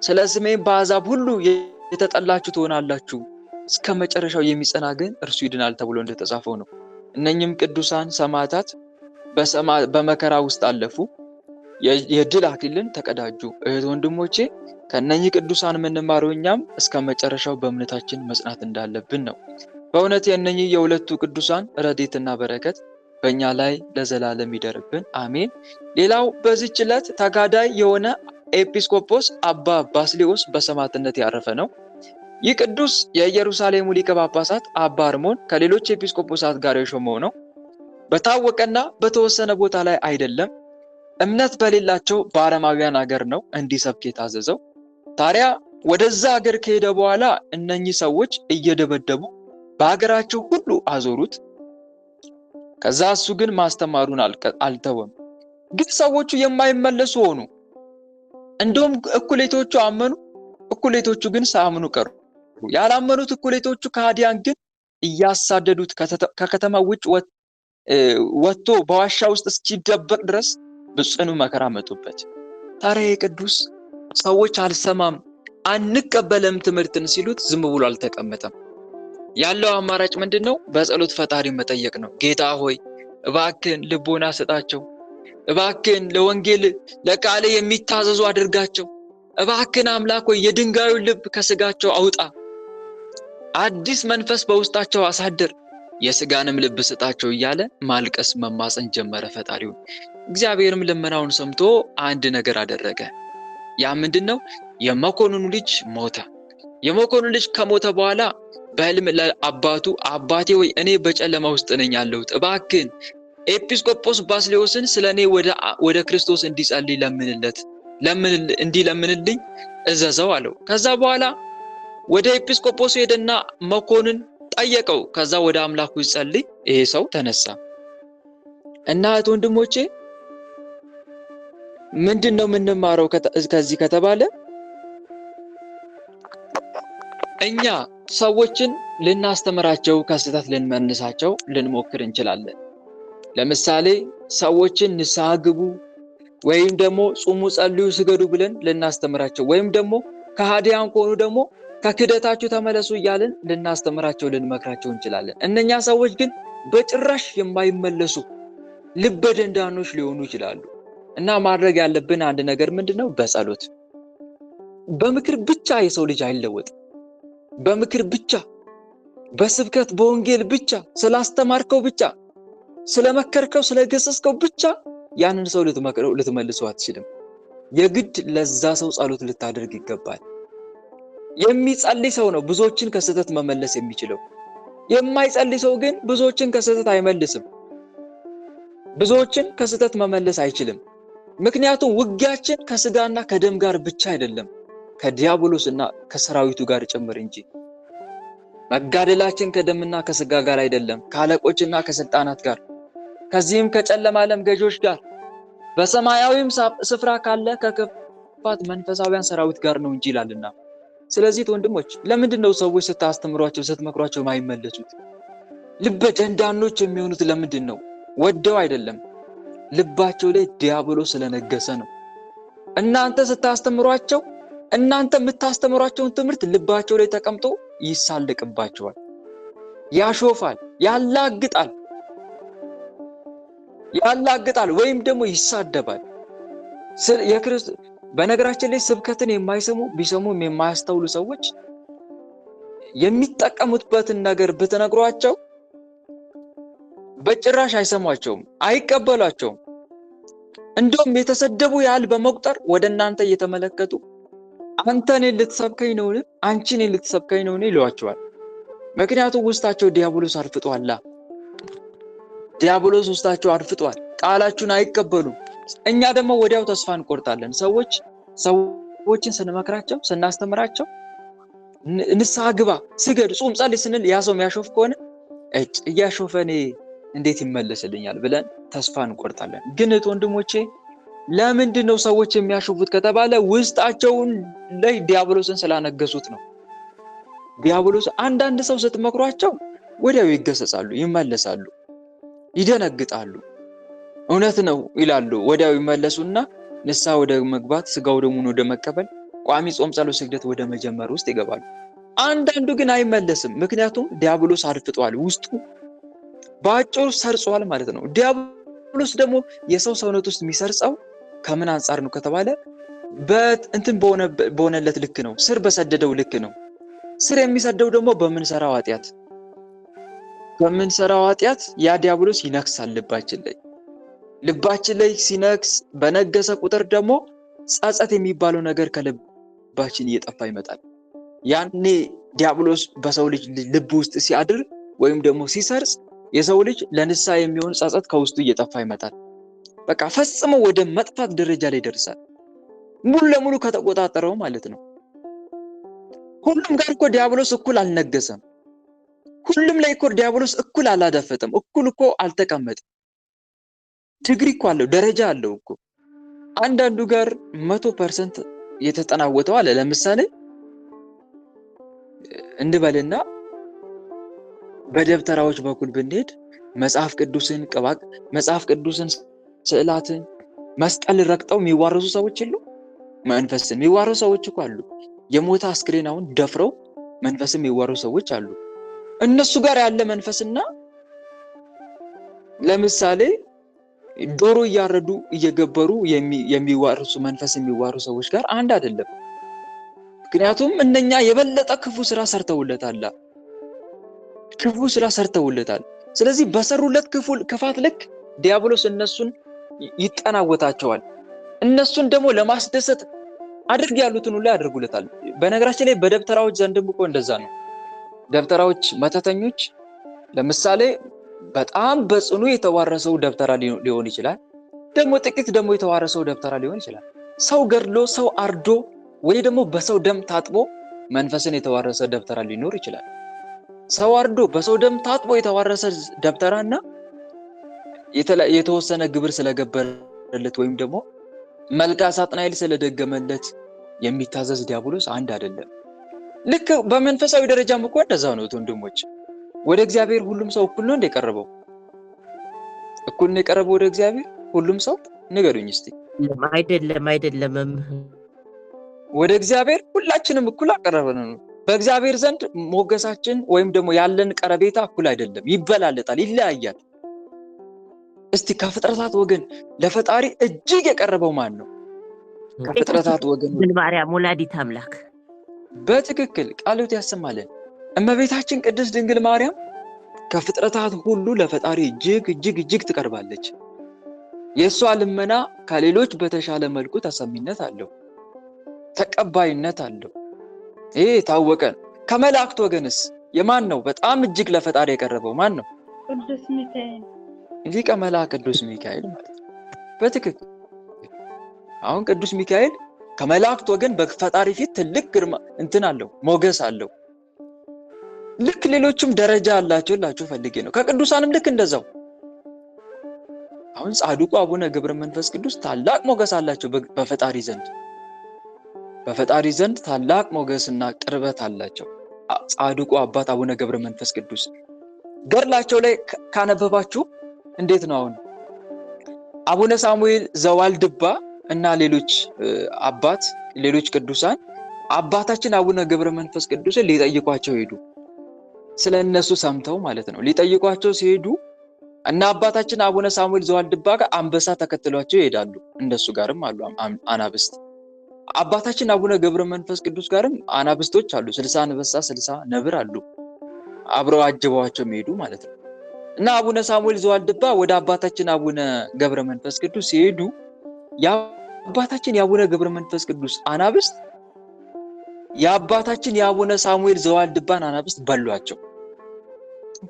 ስለ ስሜም በአሕዛብ ሁሉ የተጠላችሁ ትሆናላችሁ፣ እስከ መጨረሻው የሚጸና ግን እርሱ ይድናል ተብሎ እንደተጻፈው ነው። እነኚህም ቅዱሳን ሰማዕታት በመከራ ውስጥ አለፉ፣ የድል አክሊልን ተቀዳጁ። እህት ወንድሞቼ ከነኚህ ቅዱሳን የምንማረው እኛም እስከ መጨረሻው በእምነታችን መጽናት እንዳለብን ነው። በእውነት የእነኚህ የሁለቱ ቅዱሳን ረድኤትና በረከት በእኛ ላይ ለዘላለም ይደርብን፣ አሜን። ሌላው በዚህች ዕለት ተጋዳይ የሆነ ኤጲስቆጶስ አባ ባስልዮስ በሰማዕትነት ያረፈ ነው። ይህ ቅዱስ የኢየሩሳሌሙ ሊቀ ጳጳሳት አባ አርሞን ከሌሎች ኤጲስቆጶሳት ጋር የሾመው ነው። በታወቀና በተወሰነ ቦታ ላይ አይደለም፣ እምነት በሌላቸው በአረማውያን ሀገር ነው እንዲሰብክ የታዘዘው። ታዲያ ወደዛ ሀገር ከሄደ በኋላ እነኚህ ሰዎች እየደበደቡ በሀገራቸው ሁሉ አዞሩት። ከዛ እሱ ግን ማስተማሩን አልተወም። ግን ሰዎቹ የማይመለሱ ሆኑ። እንደውም እኩሌቶቹ አመኑ፣ እኩሌቶቹ ግን ሳያምኑ ቀሩ። ያላመኑት እኩሌቶቹ ከሃዲያን ግን እያሳደዱት ከከተማ ውጭ ወጥቶ በዋሻ ውስጥ እስኪደበቅ ድረስ በጽኑ መከራ መጡበት። ታዲያ ቅዱስ ሰዎች አልሰማም አንቀበለም ትምህርትን ሲሉት ዝም ብሎ አልተቀመጠም። ያለው አማራጭ ምንድነው? በጸሎት ፈጣሪ መጠየቅ ነው። ጌታ ሆይ እባክህን ልቦና ስጣቸው፣ እባክህን ለወንጌል ለቃል የሚታዘዙ አድርጋቸው፣ እባክህን አምላክ ሆይ የድንጋዩን ልብ ከስጋቸው አውጣ፣ አዲስ መንፈስ በውስጣቸው አሳድር፣ የስጋንም ልብ ስጣቸው እያለ ማልቀስ መማፀን ጀመረ ፈጣሪውን። እግዚአብሔርም ልመናውን ሰምቶ አንድ ነገር አደረገ። ያ ምንድነው? የመኮንኑ ልጅ ሞተ። የመኮንኑ ልጅ ከሞተ በኋላ በሕልም ለአባቱ አባቴ ወይ እኔ በጨለማ ውስጥ ነኝ ያለሁት፣ እባክህን ኤጲስቆጶስ ባስልዮስን ስለኔ ወደ ክርስቶስ እንዲጸልይ እንዲለምንልኝ እዘዘው አለው። ከዛ በኋላ ወደ ኤጲስቆጶሱ ሄደና መኮንን ጠየቀው። ከዛ ወደ አምላኩ ይጸልይ ይሄ ሰው ተነሳ። እና እህት ወንድሞቼ ምንድነው የምንማረው ከዚህ ከተባለ እኛ ሰዎችን ልናስተምራቸው ከስህተት ልንመልሳቸው ልንሞክር እንችላለን። ለምሳሌ ሰዎችን ንስሐ ግቡ ወይም ደግሞ ጹሙ፣ ጸልዩ፣ ስገዱ ብለን ልናስተምራቸው ወይም ደግሞ ከሃዲያን ከሆኑ ደግሞ ከክደታችሁ ተመለሱ እያልን ልናስተምራቸው ልንመክራቸው እንችላለን። እነኛ ሰዎች ግን በጭራሽ የማይመለሱ ልበ ደንዳኖች ሊሆኑ ይችላሉ። እና ማድረግ ያለብን አንድ ነገር ምንድነው? በጸሎት በምክር ብቻ የሰው ልጅ አይለወጥም። በምክር ብቻ፣ በስብከት በወንጌል ብቻ፣ ስላስተማርከው ብቻ፣ ስለመከርከው፣ ስለገሰስከው ብቻ ያንን ሰው ልትመክረው ልትመልሰው አትችልም። የግድ ለዛ ሰው ጸሎት ልታደርግ ይገባል። የሚጸልይ ሰው ነው ብዙዎችን ከስህተት መመለስ የሚችለው። የማይጸልይ ሰው ግን ብዙዎችን ከስህተት አይመልስም። ብዙዎችን ከስህተት መመለስ አይችልም። ምክንያቱም ውጊያችን ከስጋና ከደም ጋር ብቻ አይደለም፣ ከዲያብሎስና ከሰራዊቱ ጋር ጭምር እንጂ። መጋደላችን ከደምና ከስጋ ጋር አይደለም፣ ከአለቆችና ከስልጣናት ጋር፣ ከዚህም ከጨለማ ዓለም ገዦች ጋር፣ በሰማያዊም ስፍራ ካለ ከክፋት መንፈሳውያን ሰራዊት ጋር ነው እንጂ ይላልና። ስለዚህ ወንድሞች ለምንድነው ሰዎች ስታስተምሯቸው ስትመክሯቸው የማይመለሱት? ልበ ደንዳኖች የሚሆኑት ለምንድን ነው? ወደው አይደለም፣ ልባቸው ላይ ዲያብሎስ ስለነገሰ ነው። እናንተ ስታስተምሯቸው እናንተ የምታስተምሯቸውን ትምህርት ልባቸው ላይ ተቀምጦ ይሳለቅባቸዋል፣ ያሾፋል፣ ያላግጣል ወይም ደግሞ ይሳደባል። በነገራችን ላይ ስብከትን የማይሰሙ ቢሰሙም የማያስተውሉ ሰዎች የሚጠቀሙበትን ነገር ብትነግሯቸው በጭራሽ አይሰሟቸውም፣ አይቀበሏቸውም። እንደውም የተሰደቡ ያህል በመቁጠር ወደ እናንተ እየተመለከቱ አንተ እኔን ልትሰብከኝ ነውን? አንቺ እኔን ልትሰብከኝ ነውን? ይሏቸዋል። ምክንያቱም ውስጣቸው ዲያብሎስ አርፍጧላ። ዲያብሎስ ውስጣቸው አርፍጧል። ቃላችሁን አይቀበሉም። እኛ ደግሞ ወዲያው ተስፋ እንቆርጣለን። ሰዎችን ስንመክራቸው ስናስተምራቸው ንስሐ ግባ፣ ስገድ፣ ጹም፣ ጸልይ ስንል ያ ሰው የሚያሾፍ ከሆነ እያሾፈ እኔ እንዴት ይመለስልኛል ብለን ተስፋ እንቆርጣለን። ግን ወንድሞቼ ለምንድን ነው ሰዎች የሚያሾፉት ከተባለ ውስጣቸውን ላይ ዲያብሎስን ስላነገሱት ነው። ዲያብሎስ አንዳንድ ሰው ስትመክሯቸው ወዲያው ይገሰጻሉ፣ ይመለሳሉ፣ ይደነግጣሉ፣ እውነት ነው ይላሉ። ወዲያው ይመለሱና ንስሐ ወደ መግባት ስጋው ደሙን ወደ መቀበል ቋሚ ጾም፣ ጸሎት፣ ስግደት ወደ መጀመር ውስጥ ይገባሉ። አንዳንዱ ግን አይመለስም። ምክንያቱም ዲያብሎስ አርፍጧል፣ ውስጡ በአጭሩ ሰርጿል ማለት ነው። ዲያብሎስ ደግሞ የሰው ሰውነት ውስጥ የሚሰርጸው ከምን አንጻር ነው ከተባለ በእንትን በሆነለት ልክ ነው፣ ስር በሰደደው ልክ ነው። ስር የሚሰደው ደግሞ በምንሰራው ኃጢአት ያ ዲያብሎስ ይነክሳል ልባችን ላይ ሲነክስ በነገሰ ቁጥር ደግሞ ጸጸት የሚባለው ነገር ከልባችን እየጠፋ ይመጣል። ያኔ ዲያብሎስ በሰው ልጅ ልብ ውስጥ ሲያድር ወይም ደግሞ ሲሰርጽ የሰው ልጅ ለንስሐ የሚሆን ጸጸት ከውስጡ እየጠፋ ይመጣል። በቃ ፈጽሞ ወደ መጥፋት ደረጃ ላይ ይደርሳል። ሙሉ ለሙሉ ከተቆጣጠረው ማለት ነው። ሁሉም ጋር እኮ ዲያብሎስ እኩል አልነገሰም። ሁሉም ላይ እኮ ዲያብሎስ እኩል አላደፈጠም፣ እኩል እኮ አልተቀመጠም። ዲግሪ እኮ አለው፣ ደረጃ አለው እኮ። አንዳንዱ ጋር 100% የተጠናወተው አለ። ለምሳሌ እንበልና በደብተራዎች በኩል ብንሄድ መጽሐፍ ቅዱስን ስዕላትን መስቀል ረግጠው የሚዋረሱ ሰዎች የሉ? መንፈስን የሚዋረሱ ሰዎች እኮ አሉ። የሞተ አስክሬናውን ደፍረው መንፈስን የሚዋረሱ ሰዎች አሉ። እነሱ ጋር ያለ መንፈስና ለምሳሌ ዶሮ እያረዱ እየገበሩ የሚዋርሱ መንፈስ የሚዋርሱ ሰዎች ጋር አንድ አይደለም። ምክንያቱም እነኛ የበለጠ ክፉ ስራ ሰርተውለታል። ስለዚህ በሰሩለት ክፋት ልክ ዲያብሎስ እነሱን ይጠናወታቸዋል። እነሱን ደግሞ ለማስደሰት አድርግ ያሉትን ሁሉ ያደርጉለታል። በነገራችን ላይ በደብተራዎች ዘንድም እኮ እንደዛ ነው። ደብተራዎች፣ መተተኞች ለምሳሌ በጣም በጽኑ የተዋረሰው ደብተራ ሊሆን ይችላል። ደግሞ ጥቂት ደግሞ የተዋረሰው ደብተራ ሊሆን ይችላል። ሰው ገድሎ ሰው አርዶ ወይ ደግሞ በሰው ደም ታጥቦ መንፈስን የተዋረሰ ደብተራ ሊኖር ይችላል። ሰው አርዶ በሰው ደም ታጥቦ የተዋረሰ ደብተራና የተወሰነ ግብር ስለገበረለት ወይም ደግሞ መልካ ሳጥናኤል ስለደገመለት የሚታዘዝ ዲያብሎስ አንድ አይደለም። ልክ በመንፈሳዊ ደረጃም እኮ እንደዛው ነው ወንድሞች። ወደ እግዚአብሔር ሁሉም ሰው እኩል ነው እንደቀረበው? እኩል ነው የቀረበው ወደ እግዚአብሔር ሁሉም ሰው? ንገሩኝ እስቲ። አይደለም። ወደ እግዚአብሔር ሁላችንም እኩል አቀረበን ነው። በእግዚአብሔር ዘንድ ሞገሳችን ወይም ደግሞ ያለን ቀረቤታ እኩል አይደለም፣ ይበላለጣል፣ ይለያያል። እስቲ ከፍጥረታት ወገን ለፈጣሪ እጅግ የቀረበው ማን ነው? ከፍጥረታት ወገን ማርያም ወላዲተ አምላክ። በትክክል ቃሉት ያሰማልን። እመቤታችን ቅድስት ድንግል ማርያም ከፍጥረታት ሁሉ ለፈጣሪ እጅግ ትቀርባለች። የእሷ ልመና ከሌሎች በተሻለ መልኩ ተሰሚነት አለው፣ ተቀባይነት አለው። ይሄ ታወቀ። ከመላእክት ወገንስ የማን ነው በጣም እጅግ ለፈጣሪ የቀረበው? ማን ነው? ቅዱስ ሚካኤል፣ ሊቀ መላእክት ቅዱስ ሚካኤል ማለት ነው። በትክክል አሁን ቅዱስ ሚካኤል ከመላእክት ወገን በፈጣሪ ፊት ትልቅ ግርማ አለው፣ ሞገስ አለው። ልክ ሌሎችም ደረጃ አላቸው ፈልጌ ነው። ከቅዱሳንም ልክ እንደዛው። አሁን ጻድቁ አቡነ ገብረ መንፈስ ቅዱስ ታላቅ ሞገስ አላቸው በፈጣሪ ዘንድ ታላቅ ሞገስና ቅርበት አላቸው። ጻድቁ አባት አቡነ ገብረ መንፈስ ቅዱስ ገድላቸው ላይ ካነበባችሁ እንዴት ነው? አሁን አቡነ ሳሙኤል ዘዋልድባ እና ሌሎች ቅዱሳን አባታችን አቡነ ገብረ መንፈስ ቅዱስን ሊጠይቋቸው ሄዱ። ስለነሱ ሰምተው ማለት ነው። ሊጠይቋቸው ሲሄዱ እና አባታችን አቡነ ሳሙኤል ዘዋልድባ ጋር አንበሳ ተከትሏቸው ይሄዳሉ። እንደሱ ጋርም አሉ አናብስት። አባታችን አቡነ ገብረ መንፈስ ቅዱስ ጋርም አናብስቶች አሉ። 60 አንበሳ 60 ነብር አሉ፣ አብረው አጅበዋቸው የሚሄዱ ማለት ነው። እና አቡነ ሳሙኤል ዘዋልድባ ወደ አባታችን አቡነ ገብረ መንፈስ ቅዱስ ሲሄዱ የአባታችን የአቡነ ገብረ መንፈስ ቅዱስ አናብስት የአባታችን የአቡነ ሳሙኤል ዘዋልድባን አናብስት በሏቸው፣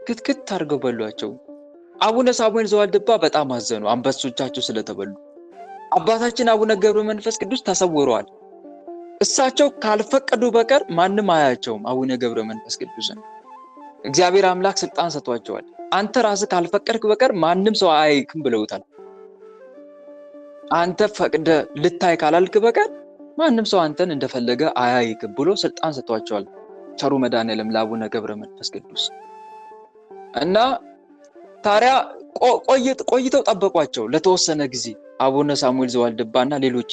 ክትክት አድርገው በሏቸው። አቡነ ሳሙኤል ዘዋልድባ በጣም አዘኑ፣ አንበሶቻቸው ስለተበሉ። አባታችን አቡነ ገብረ መንፈስ ቅዱስ ተሰውረዋል። እሳቸው ካልፈቀዱ በቀር ማንም አያቸውም። አቡነ ገብረ መንፈስ ቅዱስን እግዚአብሔር አምላክ ስልጣን ሰጥቷቸዋል። አንተ ራስህ ካልፈቀድክ በቀር ማንም ሰው አያይክም ብለውታል። አንተ ፈቅደ ልታይ ካላልክ በቀር ማንም ሰው አንተን እንደፈለገ አያይክም ብሎ ስልጣን ሰጥቷቸዋል ቸሩ መድኃኔዓለም ለአቡነ ገብረ መንፈስ ቅዱስ። እና ታዲያ ቆይተው ጠበቋቸው ለተወሰነ ጊዜ አቡነ ሳሙኤል ዘዋልድባ እና ሌሎች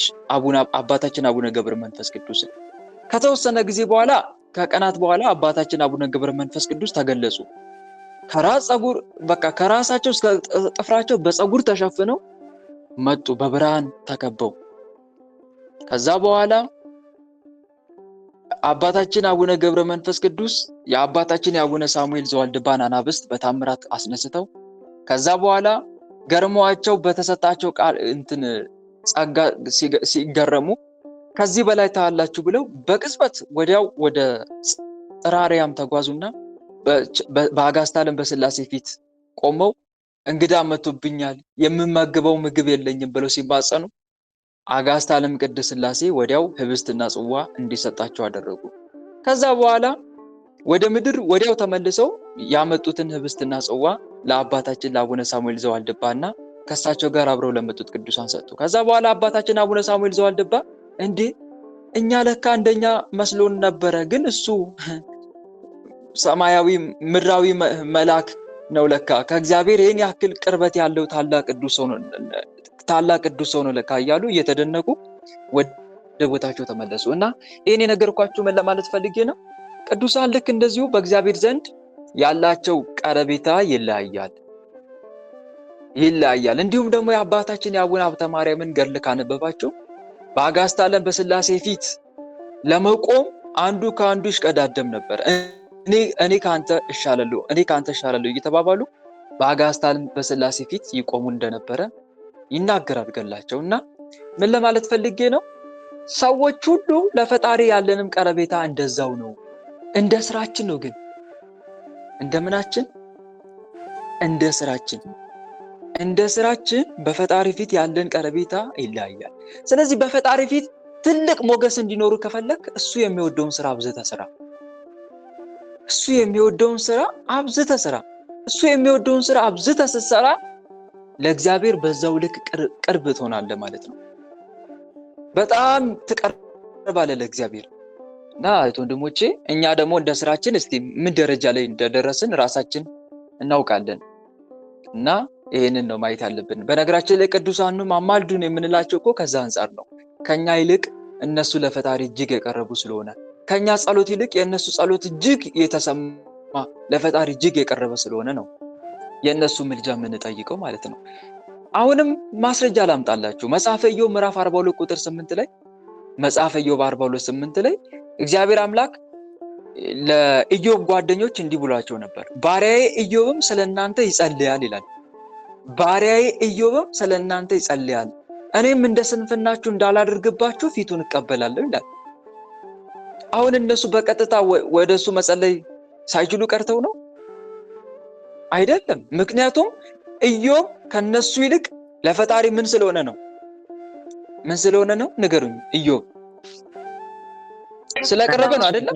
አባታችን አቡነ ገብረ መንፈስ ቅዱስ። ከተወሰነ ጊዜ በኋላ ከቀናት በኋላ አባታችን አቡነ ገብረ መንፈስ ቅዱስ ተገለጹ። ከራሳቸው እስከ ጥፍራቸው በፀጉር ተሸፍነው መጡ፣ በብርሃን ተከበው። ከዛ በኋላ አባታችን አቡነ ገብረ መንፈስ ቅዱስ የአባታችን የአቡነ ሳሙኤል ዘዋልድባን አናብስት በታምራት አስነስተው ከዛ በኋላ ገርሟቸው በተሰጣቸው ቃል ጸጋ ሲገረሙ ከዚህ በላይ ታላችሁ ብለው በቅጽበት ወዲያው ወደ ጽራሪያም ተጓዙና በአጋዕዝተ ዓለም በስላሴ ፊት ቆመው እንግዳ መጥቶብኛል የምመገበው ምግብ የለኝም ብለው ሲማጸኑ አጋዕዝተ ዓለም ቅድስት ስላሴ ወዲያው ህብስትና ጽዋ እንዲሰጣቸው አደረጉ። ከዛ በኋላ ወደ ምድር ወዲያው ተመልሰው ያመጡትን ህብስትና ጽዋ ለአባታችን ለአቡነ ሳሙኤል ዘዋልድባና ከሳቸው ጋር አብረው ለመጡት ቅዱሳን ሰጡ። ከዛ በኋላ አባታችን አቡነ ሳሙኤል ዘዋልድባ እንዴ እኛ ለካ እንደኛ መስሎን ነበረ፣ ግን እሱ ሰማያዊ ምድራዊ መልአክ ነው ለካ ከእግዚአብሔር ይህን ያክል ቅርበት ያለው ታላቅ ቅዱስ ሰው ነው ለካ እያሉ እየተደነቁ ወደ ቦታቸው ተመለሱ። እና ይህን የነገርኳችሁ ምን ለማለት ፈልጌ ነው? ቅዱሳን ልክ እንደዚሁ በእግዚአብሔር ዘንድ ያላቸው ቀረቤታ ይለያያል። እንዲሁም ደግሞ የአባታችን የአቡነ ሀብተ ማርያምን ገድል ካነበባቸው በአጋዕዝተ ዓለም በስላሴ ፊት ለመቆም አንዱ ከአንዱ ይሽቀዳደም ነበር። እኔ ካንተ እሻላለሁ እየተባባሉ በአጋዕዝተ ዓለም በስላሴ ፊት ይቆሙ እንደነበረ ይናገራል ገድላቸው። እና ምን ለማለት ፈልጌ ነው? ሰዎች ሁሉ ለፈጣሪ ያለንም ቀረቤታ እንደዛው ነው። እንደ ስራችን ነው። ግን እንደምናችን እንደ ስራችን በፈጣሪ ፊት ያለን ቀረቤታ ይለያያል። ስለዚህ በፈጣሪ ፊት ትልቅ ሞገስ እንዲኖሩ ከፈለክ እሱ የሚወደውን ስራ አብዝተህ ስራ። እሱ የሚወደውን ስራ አብዝተህ ስራ። እሱ የሚወደውን ስራ አብዝተህ ስትሰራ ለእግዚአብሔር በዛው ልክ ቅርብ ትሆናለህ ማለት ነው። በጣም ትቀርባለህ ለእግዚአብሔር። እና ወንድሞቼ እኛ ደግሞ እንደ ስራችን እስቲ ምን ደረጃ ላይ እንደደረስን ራሳችን እናውቃለን። እና ይሄንን ነው ማየት ያለብን። በነገራችን ላይ ቅዱሳኑም አማልዱን የምንላቸው እኮ ከዛ አንፃር ነው። ከኛ ይልቅ እነሱ ለፈጣሪ እጅግ የቀረቡ ስለሆነ፣ ከኛ ጸሎት ይልቅ የእነሱ ጸሎት እጅግ የተሰማ ለፈጣሪ እጅግ የቀረበ ስለሆነ ነው የእነሱ ምልጃ የምንጠይቀው ማለት ነው። አሁንም ማስረጃ ላምጣላችሁ። መጽሐፈ ኢዮብ ምዕራፍ 42 ቁጥር 8 ላይ መጽሐፈ ኢዮብ 42:8 ላይ እግዚአብሔር አምላክ ለኢዮብ ጓደኞች እንዲህ ብሏቸው ነበር። ባሪያዬ ኢዮብም ስለእናንተ ይጸልያል ይላል። ባሪያዬ ኢዮብም ስለእናንተ ይጸልያል፣ እኔም እንደ ስንፍናችሁ እንዳላደርግባችሁ ፊቱን እቀበላለሁ ይላል። አሁን እነሱ በቀጥታ ወደሱ መጸለይ ሳይችሉ ቀርተው ነው? አይደለም። ምክንያቱም ኢዮብ ከነሱ ይልቅ ለፈጣሪ ምን ስለሆነ ነው? ምን ስለሆነ ነው? ንገሩኝ። ኢዮብ ስለቀረበ ነው አይደለም?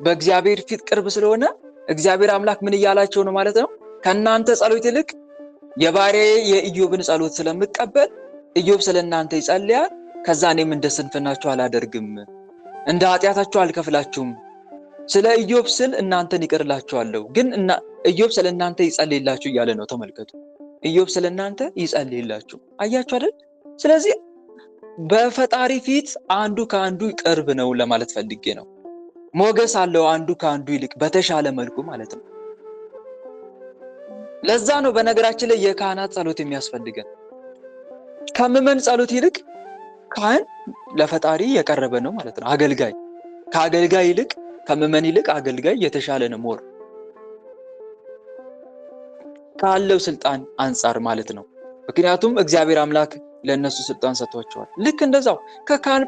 በእግዚአብሔር ፊት ቅርብ ስለሆነ እግዚአብሔር አምላክ ምን እያላቸው ነው ማለት ነው? ከናንተ ጸሎት ይልቅ የባሪያዬ የኢዮብን ጸሎት ስለምቀበል ኢዮብ ስለናንተ ይጸልያል፣ ከዛ እኔም እንደ ስንፍናችሁ አላደርግም፣ እንደ ኃጢአታችሁ አልከፍላችሁም፣ ስለ ኢዮብ ስል እናንተን ይቅርላችኋለሁ፣ ግን ኢዮብ ስለናንተ ይጸልይላችሁ እያለ ነው። ተመልከቱ። ኢዮብ ስለናንተ ይጸልይላችሁ። አያችሁ አይደል? ስለዚህ በፈጣሪ ፊት አንዱ ከአንዱ ቅርብ ነው ለማለት ፈልጌ ነው። ሞገስ አለው አንዱ ከአንዱ ይልቅ በተሻለ መልኩ ማለት ነው። ለዛ ነው በነገራችን ላይ የካህናት ጸሎት የሚያስፈልገን። ከምዕመን ጸሎት ይልቅ ካህን ለፈጣሪ የቀረበ ነው ማለት ነው። አገልጋይ ከአገልጋይ ይልቅ ከምዕመን ይልቅ አገልጋይ የተሻለ ነው ሞር ካለው ስልጣን አንጻር ማለት ነው። ምክንያቱም እግዚአብሔር አምላክ ለነሱ ስልጣን ሰጥቷቸዋል። ልክ እንደዛው ከካህን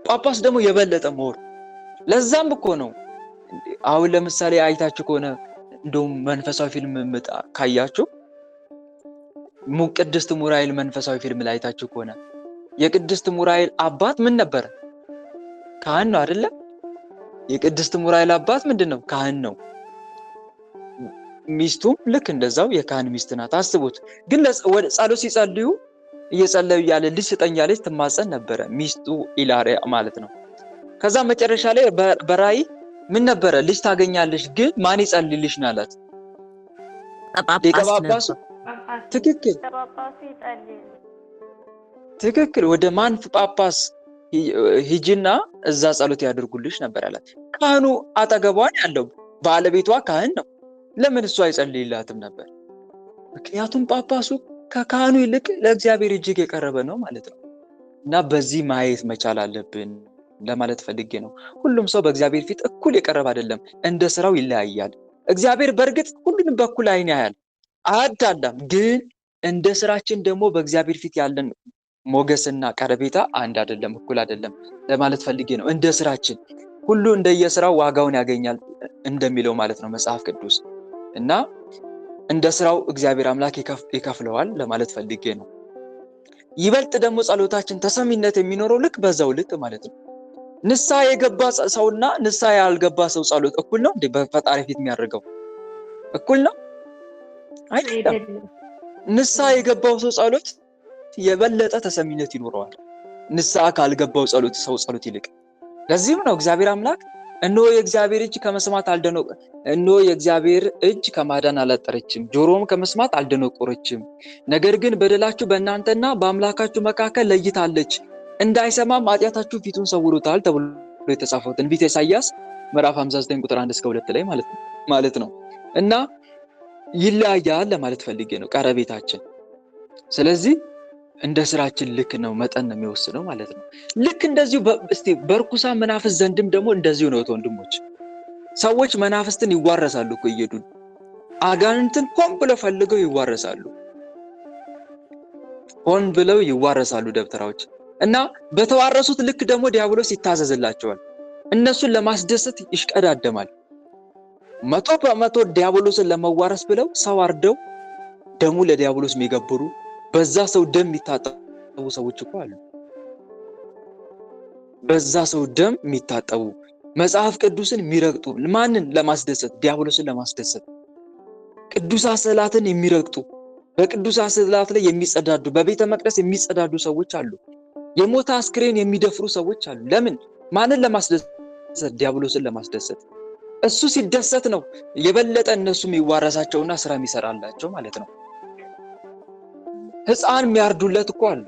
ጳጳስ ደግሞ የበለጠ ሞር። ለዛም እኮ ነው አሁን ለምሳሌ አይታችሁ ከሆነ እንደውም መንፈሳዊ ፊልም ካያችሁ ቅድስት ሙራኤል መንፈሳዊ ፊልም ላይ አይታችሁ ከሆነ የቅድስት ሙራኤል አባት ምን ነበር? ካህን ነው አይደለ? የቅድስት ሙራኤል አባት ምንድነው? ካህን ነው። ሚስቱም ልክ እንደዛው የካህን ሚስት ናት። አስቡት። ግን ጸሎት ሲጸልዩ እየጸለዩ ያለ ልጅ ስጠኝ ያለች ትማጸን ነበረ፣ ሚስቱ ኢላሪያ ማለት ነው። ከዛ መጨረሻ ላይ በራእይ ምን ነበረ? ልጅ ታገኛለሽ፣ ግን ማን ይጸልይልሽ ነው አላት። ሊቀ ጳጳሱ። ትክክል። ወደ ማን ጳጳስ ሂጂና እዛ ጸሎት ያደርጉልሽ ነበር አላት። ካህኑ አጠገቧን ያለው ባለቤቷ ካህን ነው። ለምን እሱ አይጸልይላትም ነበር? ምክንያቱም ጳጳሱ ከካህኑ ይልቅ ለእግዚአብሔር እጅግ የቀረበ ነው ማለት ነው። እና በዚህ ማየት መቻል አለብን ለማለት ፈልጌ ነው። ሁሉም ሰው በእግዚአብሔር ፊት እኩል የቀረበ አይደለም፣ እንደ ስራው ይለያያል። እግዚአብሔር በእርግጥ ሁሉንም በኩል አይን ያያል፣ አያዳላም። ግን እንደ ስራችን ደግሞ በእግዚአብሔር ፊት ያለን ሞገስና ቀረቤታ አንድ አይደለም፣ እኩል አይደለም ለማለት ፈልጌ ነው። እንደ ስራችን ሁሉ እንደየስራው ዋጋውን ያገኛል እንደሚለው ማለት ነው መጽሐፍ ቅዱስ። እና እንደ ስራው እግዚአብሔር አምላክ ይከፍለዋል ለማለት ፈልጌ ነው። ይበልጥ ደግሞ ጸሎታችን ተሰሚነት የሚኖረው ልክ በዛው ልክ ማለት ነው። ንስሐ የገባ ሰውና ንስሐ ያልገባ ሰው ጸሎት እኩል ነው እንዴ? በፈጣሪ ፊት የሚያደርገው እኩል ነው አይደለም። ንስሐ የገባው ሰው ጸሎት የበለጠ ተሰሚነት ይኖረዋል ንስሐ ካልገባው ሰው ጸሎት ይልቅ። ለዚህም ነው እግዚአብሔር አምላክ እነሆ የእግዚአብሔር እጅ ከመስማት እነሆ የእግዚአብሔር እጅ ከማዳን አላጠረችም፣ ጆሮም ከመስማት አልደነቆረችም፣ ነገር ግን በደላችሁ በእናንተና በአምላካችሁ መካከል ለይታለች፣ እንዳይሰማም ኃጢአታችሁ ፊቱን ሰውሮታል ተብሎ የተጻፈው ትንቢተ ኢሳይያስ ምዕራፍ 59 ቁጥር 1-2 ላይ ማለት ነው። እና ይለያያል ለማለት ፈልጌ ነው ቀረቤታችን። ስለዚህ እንደ ስራችን ልክ ነው መጠን ነው የሚወስነው ማለት ነው። ልክ እንደዚሁ በርኩሳ መናፍስት ዘንድም ደግሞ እንደዚሁ ነው ወንድሞች። ሰዎች መናፍስትን ይዋረሳሉ እኮ እየሄዱ አጋንንትን ሆን ብለው ፈልገው ይዋረሳሉ። ሆን ብለው ይዋረሳሉ ደብተራዎች። እና በተዋረሱት ልክ ደግሞ ዲያብሎስ ይታዘዝላቸዋል። እነሱን ለማስደሰት ይሽቀዳደማል። 100% ዲያብሎስን ለመዋረስ ብለው ሰው አርደው ደሙ ለዲያብሎስ የሚገብሩ በዛ ሰው ደም የሚታጠቡ ሰዎች እኮ አሉ። በዛ ሰው ደም የሚታጠቡ መጽሐፍ ቅዱስን የሚረግጡ ማንን ለማስደሰት? ዲያብሎስን ለማስደሰት። ቅዱሳት ስዕላትን የሚረግጡ በቅዱሳት ስዕላት ላይ የሚጸዳዱ በቤተ መቅደስ የሚጸዳዱ ሰዎች አሉ። የሞተ አስክሬን የሚደፍሩ ሰዎች አሉ። ለምን? ማንን ለማስደሰት? ዲያብሎስን ለማስደሰት። እሱ ሲደሰት ነው የበለጠ እነሱ የሚዋረሳቸውና ስራ የሚሰራላቸው ማለት ነው። ሕፃን የሚያርዱለት እኮ አሉ።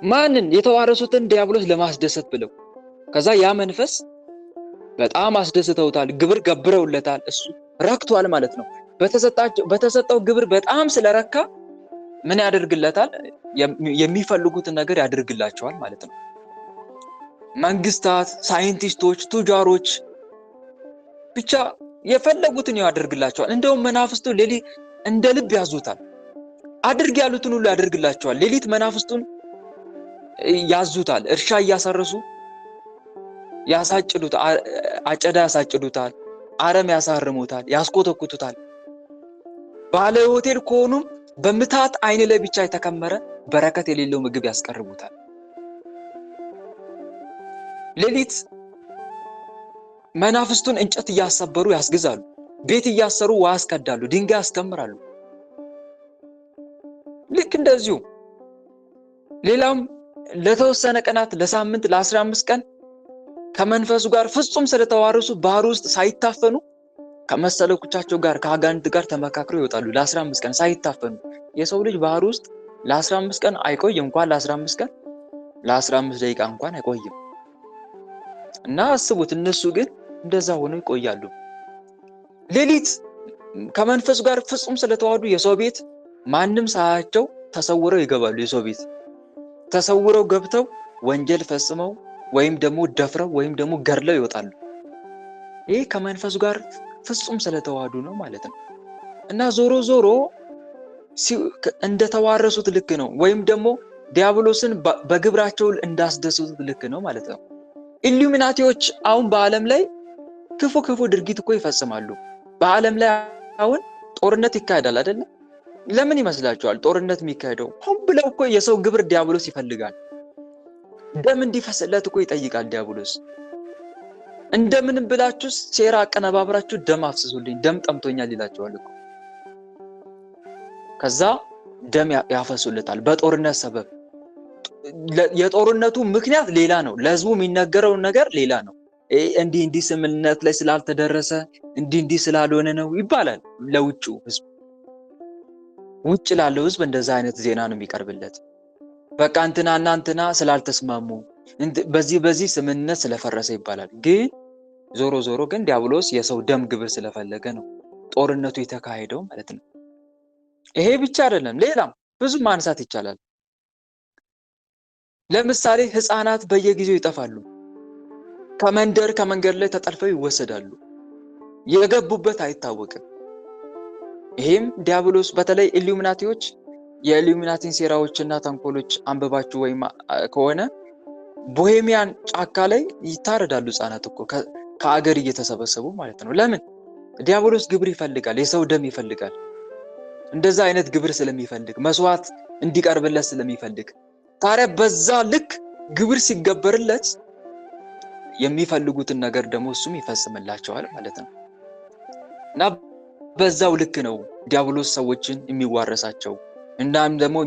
ማንን? የተዋረሱትን ዲያብሎስ ለማስደሰት ብለው። ከዛ ያ መንፈስ በጣም አስደስተውታል፣ ግብር ገብረውለታል፣ እሱ ረክቷል ማለት ነው። በተሰጠው ግብር በጣም ስለረካ ምን ያደርግለታል? የሚፈልጉትን ነገር ያደርግላቸዋል ማለት ነው። መንግስታት፣ ሳይንቲስቶች፣ ቱጃሮች ብቻ የፈለጉትን ያደርግላቸዋል። እንደውም መናፍስቱ ሌሊት እንደ ልብ ያዙታል። አድርግ ያሉትን ሁሉ ያደርግላቸዋል። ሌሊት መናፍስቱን ያዙታል። እርሻ እያሳረሱ ያሳጭዱታል፣ አጨዳ ያሳጭዱታል፣ አረም ያሳርሙታል፣ ያስኮተኩቱታል። ባለ ሆቴል ከሆኑም በምታት አይን ላይ ብቻ የተከመረ በረከት የሌለው ምግብ ያስቀርቡታል። ሌሊት መናፍስቱን እንጨት እያሰበሩ ያስግዛሉ። ቤት እያሰሩ ውሃ ያስቀዳሉ፣ ድንጋይ ያስከምራሉ። ልክ እንደዚሁ ሌላም ለተወሰነ ቀናት፣ ለሳምንት፣ ለ15 ቀን ከመንፈሱ ጋር ፍጹም ስለተዋረሱ ባህር ውስጥ ሳይታፈኑ ከመሰሎቻቸው ጋር ከአጋንንት ጋር ተመካክረው ይወጣሉ። ለ15 ቀን ሳይታፈኑ። የሰው ልጅ ባህር ውስጥ ለ15 ቀን አይቆይም። እንኳን ለ15 ቀን ለ15 ደቂቃ እንኳን አይቆይም። እና አስቡት፣ እነሱ ግን እንደዛ ሆነው ይቆያሉ። ሌሊት ከመንፈሱ ጋር ፍጹም ስለተዋዱ የሰው ቤት ማንም ሳያቸው ተሰውረው ይገባሉ። የሰው ቤት ተሰውረው ገብተው ወንጀል ፈጽመው ወይም ደግሞ ደፍረው ወይም ደግሞ ገድለው ይወጣሉ። ይሄ ከመንፈሱ ጋር ፍጹም ስለተዋዱ ነው ማለት ነው። እና ዞሮ ዞሮ እንደተዋረሱት ልክ ነው፣ ወይም ደግሞ ዲያብሎስን በግብራቸው እንዳስደሰቱት ልክ ነው ማለት ነው። ኢሉሚናቲዎች አሁን በዓለም ላይ ክፉ ድርጊት እኮ ይፈጽማሉ። በዓለም ላይ አሁን ጦርነት ይካሄዳል አይደለ? ለምን ይመስላችኋል ጦርነት የሚካሄደው? ሆን ብለው እኮ የሰው ግብር ዲያብሎስ ይፈልጋል። ደም እንዲፈስለት እኮ ይጠይቃል ዲያብሎስ። እንደምንም ብላችሁ ሴራ አቀነባብራችሁ ደም አፍስሱልኝ፣ ደም ጠምቶኛል ይላቸዋል እኮ። ከዛ ደም ያፈሱለታል በጦርነት ሰበብ። የጦርነቱ ምክንያት ሌላ ነው፣ ለህዝቡ የሚነገረው ነገር ሌላ ነው። እንዲህ ስምምነት ላይ ስላልተደረሰ እንዲህ ስላልሆነ ነው ይባላል ለውጭው ህዝብ። ውጭ ላለው ህዝብ እንደዛ አይነት ዜና ነው የሚቀርብለት። በቃ እንትናና እንትና ስላልተስማሙ በዚህ ስምምነት ስለፈረሰ ይባላል። ግን ዞሮ ግን ዲያብሎስ የሰው ደም ግብር ስለፈለገ ነው ጦርነቱ የተካሄደው ማለት ነው። ይሄ ብቻ አይደለም፣ ሌላም ብዙ ማንሳት ይቻላል። ለምሳሌ ህፃናት በየጊዜው ይጠፋሉ። ከመንገድ ላይ ተጠልፈው ይወሰዳሉ። የገቡበት አይታወቅም። ይሄም ዲያብሎስ በተለይ ኢሉሚናቲዎች የኢሉሚናቲን ሴራዎችና ተንኮሎች አንብባችሁ ወይም ከሆነ ቦሄሚያን ጫካ ላይ ይታረዳሉ ህፃናት እኮ ከአገር እየተሰበሰቡ ማለት ነው። ለምን? ዲያብሎስ ግብር ይፈልጋል፣ የሰው ደም ይፈልጋል። እንደዛ አይነት ግብር ስለሚፈልግ፣ መስዋዕት እንዲቀርብለት ስለሚፈልግ፣ ታዲያ በዛ ልክ ግብር ሲገበርለት የሚፈልጉትን ነገር ደግሞ እሱም ይፈጽምላቸዋል ማለት ነው። እና በዛው ልክ ነው ዲያብሎስ ሰዎችን የሚዋረሳቸው እናም ደግሞ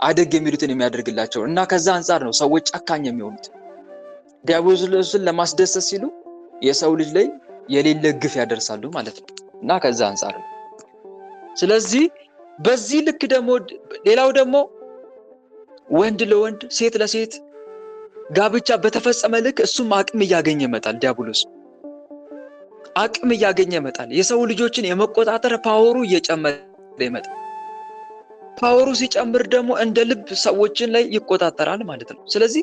አደግ የሚሉትን የሚያደርግላቸው። እና ከዛ አንጻር ነው ሰዎች ጨካኝ የሚሆኑት። ዲያብሎስን ለማስደሰት ሲሉ የሰው ልጅ ላይ የሌለ ግፍ ያደርሳሉ ማለት ነው። እና ከዛ አንጻር ነው። ስለዚህ በዚህ ልክ ደግሞ ሌላው ደግሞ ወንድ ለወንድ ሴት ለሴት ጋብቻ በተፈጸመ ልክ እሱም አቅም እያገኘ ይመጣል። ዲያብሎስ አቅም እያገኘ ይመጣል። የሰው ልጆችን የመቆጣጠር ፓወሩ እየጨመረ ይመጣል። ፓወሩ ሲጨምር ደግሞ እንደ ልብ ሰዎችን ላይ ይቆጣጠራል ማለት ነው። ስለዚህ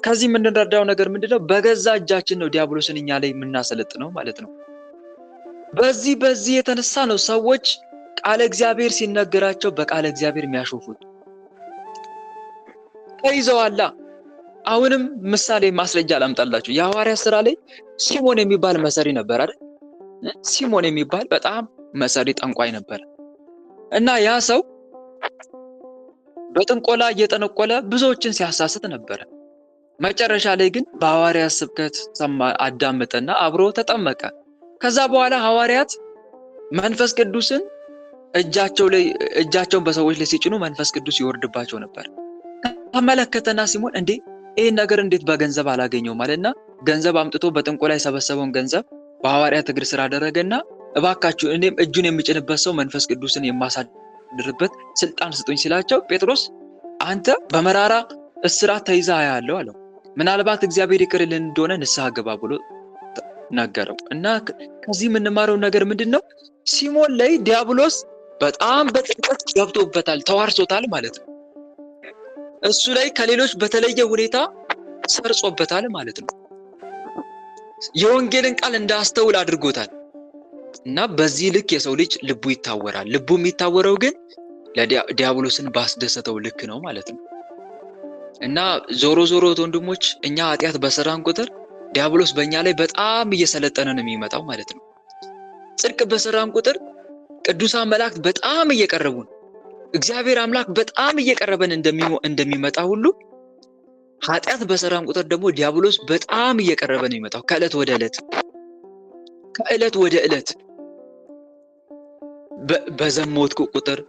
ከዚህ የምንረዳው ነገር ምንድነው? በገዛ እጃችን ነው ዲያብሎስን እኛ ላይ የምናሰለጥነው ማለት ነው። በዚህ የተነሳ ነው ሰዎች ቃለ እግዚአብሔር ሲነገራቸው በቃለ እግዚአብሔር የሚያሾፉት። ተይዘዋላ። አሁንም ምሳሌ ማስረጃ ላምጣላችሁ። የሐዋርያት ሥራ ላይ ሲሞን የሚባል መሰሪ ነበር አይደል? ሲሞን የሚባል በጣም መሰሪ ጠንቋይ ነበር። እና ያ ሰው በጥንቆላ እየጠነቆለ ብዙዎችን ሲያሳስት ነበር። መጨረሻ ላይ ግን በሐዋርያት ስብከት አዳመጠና አብሮ ተጠመቀ። ከዛ በኋላ ሐዋርያት መንፈስ ቅዱስን እጃቸውን በሰዎች ላይ ሲጭኑ መንፈስ ቅዱስ ይወርድባቸው ነበር። ተመለከተና ሲሞን እንዴ ይሄን ነገር እንዴት በገንዘብ አላገኘውም አለና ገንዘብ አምጥቶ በጥንቆላ የሰበሰበውን ገንዘብ በሐዋርያት እግር ስር አደረገና እባካችሁ እኔም እጁን የሚጭንበት ሰው መንፈስ ቅዱስን የማሳድርበት ስልጣን ስጡኝ ሲላቸው ጴጥሮስ አንተ በመራራ እስራት ተይዘህ ያለው አለው። ምናልባት እግዚአብሔር ይቅርልን እንደሆነ ንስሐ ግባ ብሎ ነገረው። እና ከዚህ የምንማረው ነገር ምንድነው? ሲሞን ላይ ዲያብሎስ በጣም በጥልቀት ገብቶበታል፣ ተዋርሶታል ማለት ነው። እሱ ላይ ከሌሎች በተለየ ሁኔታ ሰርጾበታል ማለት ነው። የወንጌልን ቃል እንዳስተውል አድርጎታል። እና በዚህ ልክ የሰው ልጅ ልቡ ይታወራል። ልቡ የሚታወረው ግን ዲያብሎስን ባስደሰተው ልክ ነው ማለት ነው። እና ዞሮ ወንድሞች እኛ ኃጢአት በሰራን ቁጥር ዲያብሎስ በእኛ ላይ በጣም እየሰለጠነ ነው የሚመጣው ማለት ነው። ጽድቅ በሰራን ቁጥር ቅዱሳን መላእክት በጣም እየቀረቡን፣ እግዚአብሔር አምላክ በጣም እየቀረበን እንደሚመጣ ሁሉ ኃጢአት በሰራን ቁጥር ደግሞ ዲያብሎስ በጣም እየቀረበ ነው የሚመጣው። ከዕለት ወደ ዕለት በዘሞትኩ ቁጥር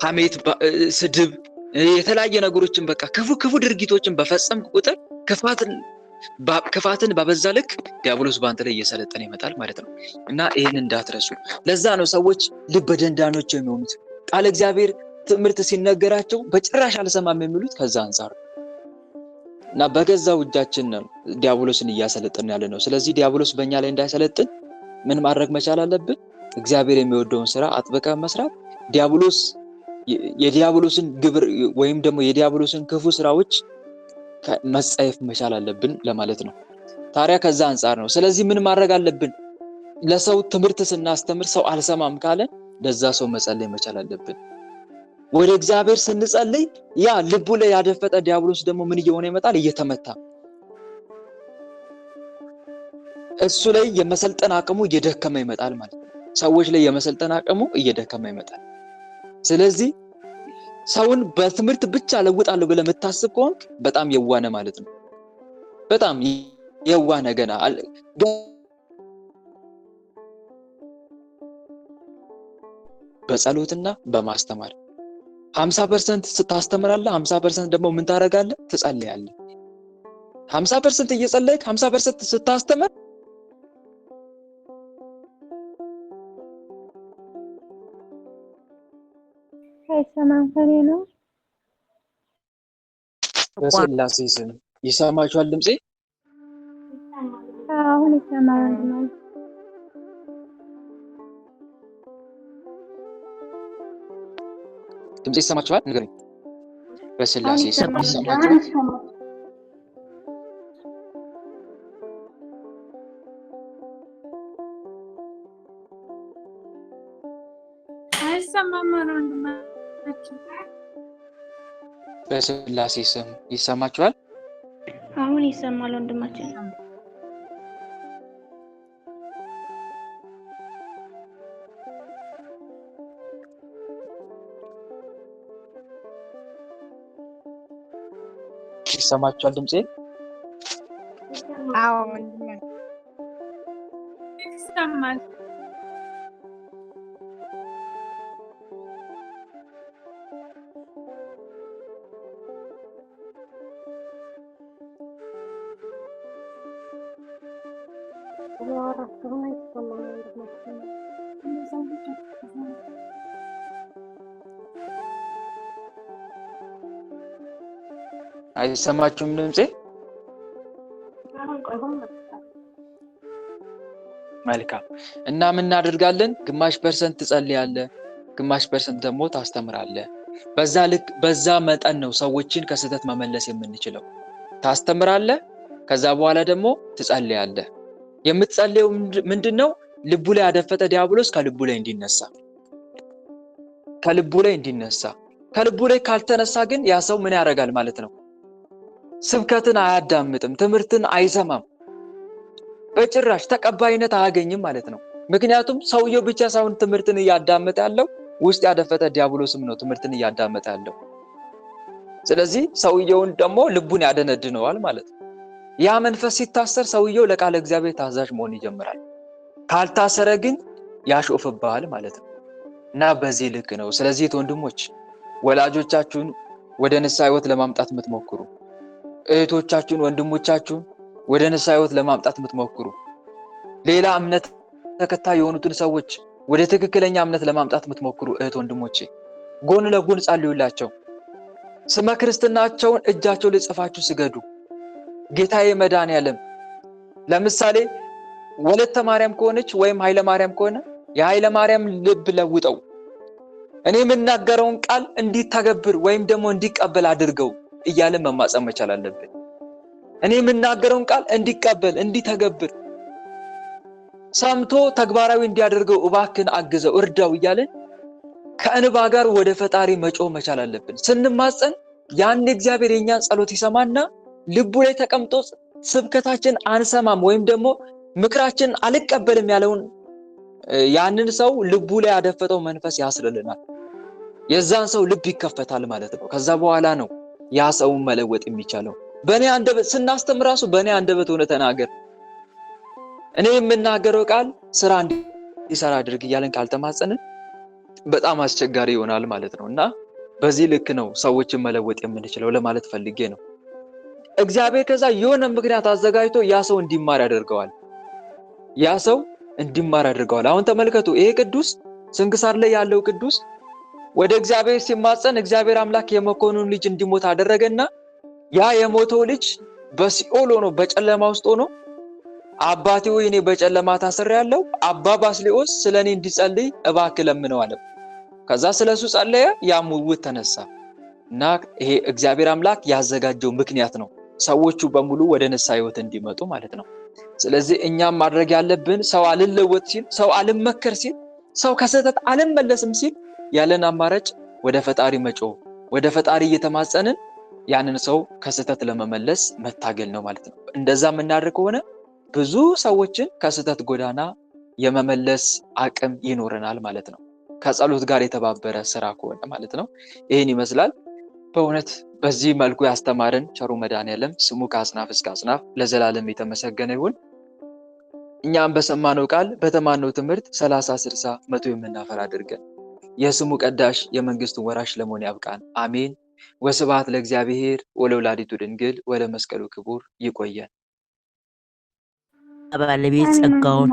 ሐሜት፣ ስድብ፣ የተለያየ ነገሮችን በቃ ክፉ ድርጊቶችን በፈጸምኩ ቁጥር ክፋትን ባበዛ ልክ ዲያብሎስ በአንተ ላይ እየሰለጠነ ይመጣል ማለት ነው። እና ይህን እንዳትረሱ። ለዛ ነው ሰዎች ልበ ደንዳኖች የሚሆኑት። ቃል እግዚአብሔር ትምህርት ሲነገራቸው በጭራሽ አልሰማም የሚሉት ከዛ አንፃር እና በገዛው እጃችን ነው ዲያብሎስን እያሰለጠን ያለ ነው። ስለዚህ ዲያብሎስ በእኛ ላይ እንዳይሰለጥን ምን ማድረግ መቻል አለብን? እግዚአብሔር የሚወደውን ስራ አጥብቀን መስራት፣ የዲያብሎስን ግብር ወይም ደግሞ የዲያብሎስን ክፉ ስራዎች መጸየፍ መቻል አለብን ለማለት ነው። ታዲያ ከዛ አንፃር ነው። ስለዚህ ምን ማድረግ አለብን? ለሰው ትምህርት ስናስተምር ሰው አልሰማም ካለ ለዛ ሰው መጸለይ መቻል አለብን። ወደ እግዚአብሔር ስንጸልይ ያ ልቡ ላይ ያደፈጠ ዲያብሎስ ደግሞ ምን እየሆነ ይመጣል? እየተመታ። እሱ ላይ የመሰልጠን አቅሙ እየደከመ ይመጣል ማለት ነው። ሰዎች ላይ የመሰልጠን አቅሙ እየደከመ ይመጣል። ስለዚህ ሰውን በትምህርት ብቻ ለውጣለሁ ብለህ የምታስብ ከሆነ በጣም የዋነ ማለት ነው። በጣም የዋነ ገና በጸሎትና በማስተማር 50% ስታስተምራለህ፣ 50% ደግሞ ምን ታደርጋለህ? ትጸልያለህ። 50% እየጸለይክ 50% ስታስተምር አይሰማም ከኔ ነው። በስላሴ ስም ይሰማችኋል ድምጼ? አሁን ይሰማል ነው። ድምጼ ይሰማችኋል? ንገሩኝ። በስላሴ ስም ይሰማችኋል? አይሰማም ነው። በስላሴ ስም ይሰማችኋል? አሁን ይሰማል ወንድማችን። ይሰማችኋል ድምጼ? አዎ ወንድማችን ይሰማል። አይሰማችሁም ድምጼ? መልካም። እና ምን እናደርጋለን? ግማሽ ፐርሰንት ትጸልያለህ፣ ግማሽ ፐርሰንት ደግሞ ታስተምራለህ። በዛ መጠን ነው ሰዎችን ከስህተት መመለስ የምንችለው። ታስተምራለህ፣ ከዛ በኋላ ደግሞ ትጸልያለህ። የምትጸልየው ምንድነው? ልቡ ላይ ያደፈጠ ዲያብሎስ ከልቡ ላይ እንዲነሳ። ከልቡ ላይ ካልተነሳ ግን ያ ሰው ምን ያደርጋል ማለት ነው? ስብከትን አያዳምጥም፣ ትምህርትን አይሰማም፣ በጭራሽ ተቀባይነት አያገኝም ማለት ነው። ምክንያቱም ሰውየው ብቻ ሳይሆን ትምህርትን እያዳመጠ ያለው ውስጥ ያደፈጠ ዲያብሎስም ነው ትምህርትን እያዳመጠ ያለው። ስለዚህ ሰውየውን ደግሞ ልቡን ያደነድነዋል ማለት ነው። ያ መንፈስ ሲታሰር ሰውየው ለቃለ እግዚአብሔር ታዛዥ መሆን ይጀምራል። ካልታሰረ ግን ያሾፍብሃል ማለት ነው። እና በዚህ ልክ ነው። ስለዚህ ወንድሞች ወላጆቻችሁን ወደ ንስሐ ሕይወት ለማምጣት የምትሞክሩ፣ እህቶቻችሁን ወንድሞቻችሁን ወደ ንስሐ ሕይወት ለማምጣት የምትሞክሩ፣ ሌላ እምነት ተከታይ የሆኑትን ሰዎች ወደ ትክክለኛ እምነት ለማምጣት የምትሞክሩ እህት ወንድሞቼ ጎን ለጎን ጸልዩላቸው። ስመ ክርስትናቸውን እጃቸው ላይ ጽፋችሁ ስገዱ። ጌታዬ መድኃኔዓለም ለምሳሌ ወለተ ማርያም ከሆነች ወይም ኃይለ ማርያም ከሆነ የኃይለ ማርያም ልብ ለውጠው፣ እኔ የምናገረውን ቃል እንዲተገብር ወይም ደግሞ እንዲቀበል አድርገው እያለን መማጸን መቻል አለብን። እኔ የምናገረውን ቃል እንዲቀበል እንዲተገብር ሰምቶ ተግባራዊ እንዲያደርገው እባክን አግዘው እርዳው እያለን ከእንባ ጋር ወደ ፈጣሪ መጮህ መቻል አለብን። ስንማጸን ያን እግዚአብሔር የኛን ጸሎት ይሰማና ልቡ ላይ ተቀምጦ ስብከታችን አንሰማም ወይም ደግሞ ምክራችን አልቀበልም ያለውን ያንን ሰው ልቡ ላይ ያደፈጠው መንፈስ ያስርልናል። የዛን ሰው ልብ ይከፈታል ማለት ነው። ከዛ በኋላ ነው ያ ሰውን መለወጥ የሚቻለው። በእኔ አንደበት ስናስተምር ራሱ በእኔ አንደበት ሆነ ተናገር፣ እኔ የምናገረው ቃል ስራ እንዲሰራ አድርግ እያለን ካልተማጸንን በጣም አስቸጋሪ ይሆናል ማለት ነው። እና በዚህ ልክ ነው ሰዎችን መለወጥ የምንችለው ለማለት ፈልጌ ነው። እግዚአብሔር ከዛ የሆነ ምክንያት አዘጋጅቶ ያ ሰው እንዲማር ያደርገዋል። ያ ሰው እንዲማር ያደርገዋል። አሁን ተመልከቱ፣ ይሄ ቅዱስ ስንክሳር ላይ ያለው ቅዱስ ወደ እግዚአብሔር ሲማጸን እግዚአብሔር አምላክ የመኮንኑን ልጅ እንዲሞት አደረገና ያ የሞተው ልጅ በሲኦል ሆኖ በጨለማ ውስጥ ሆኖ አባቴ ሆይ እኔ በጨለማ ታስሬያለሁ፣ አባ ባስልዮስ ስለኔ እንዲጸልይ እባክህ ለምነው አለ። ከዛ ስለሱ ጸለየ፣ ያ ምውት ተነሳ። እና ይሄ እግዚአብሔር አምላክ ያዘጋጀው ምክንያት ነው ሰዎቹ በሙሉ ወደ ንስሐ ሕይወት እንዲመጡ ማለት ነው። ስለዚህ እኛም ማድረግ ያለብን ሰው አልለወጥ ሲል፣ ሰው አልመከር ሲል፣ ሰው ከስህተት አልመለስም ሲል ያለን አማራጭ ወደ ፈጣሪ መጮህ፣ ወደ ፈጣሪ እየተማጸንን ያንን ሰው ከስህተት ለመመለስ መታገል ነው ማለት ነው። እንደዛ የምናደርግ ከሆነ ብዙ ሰዎችን ከስህተት ጎዳና የመመለስ አቅም ይኖረናል ማለት ነው። ከጸሎት ጋር የተባበረ ስራ ከሆነ ማለት ነው። ይህን ይመስላል። በእውነት በዚህ መልኩ ያስተማረን ቸሩ መድኃኔዓለም ስሙ ከአጽናፍ እስከ አጽናፍ ለዘላለም የተመሰገነ ይሁን። እኛም በሰማነው ቃል በተማነው ትምህርት 30፣ 60፣ 100 የምናፈራ አድርገን የስሙ ቀዳሽ የመንግስቱ ወራሽ ለመሆን ያብቃን። አሜን። ወስብሐት ለእግዚአብሔር ወለወላዲቱ ድንግል ወለመስቀሉ ክቡር። ይቆየን። ባለቤት ጸጋውን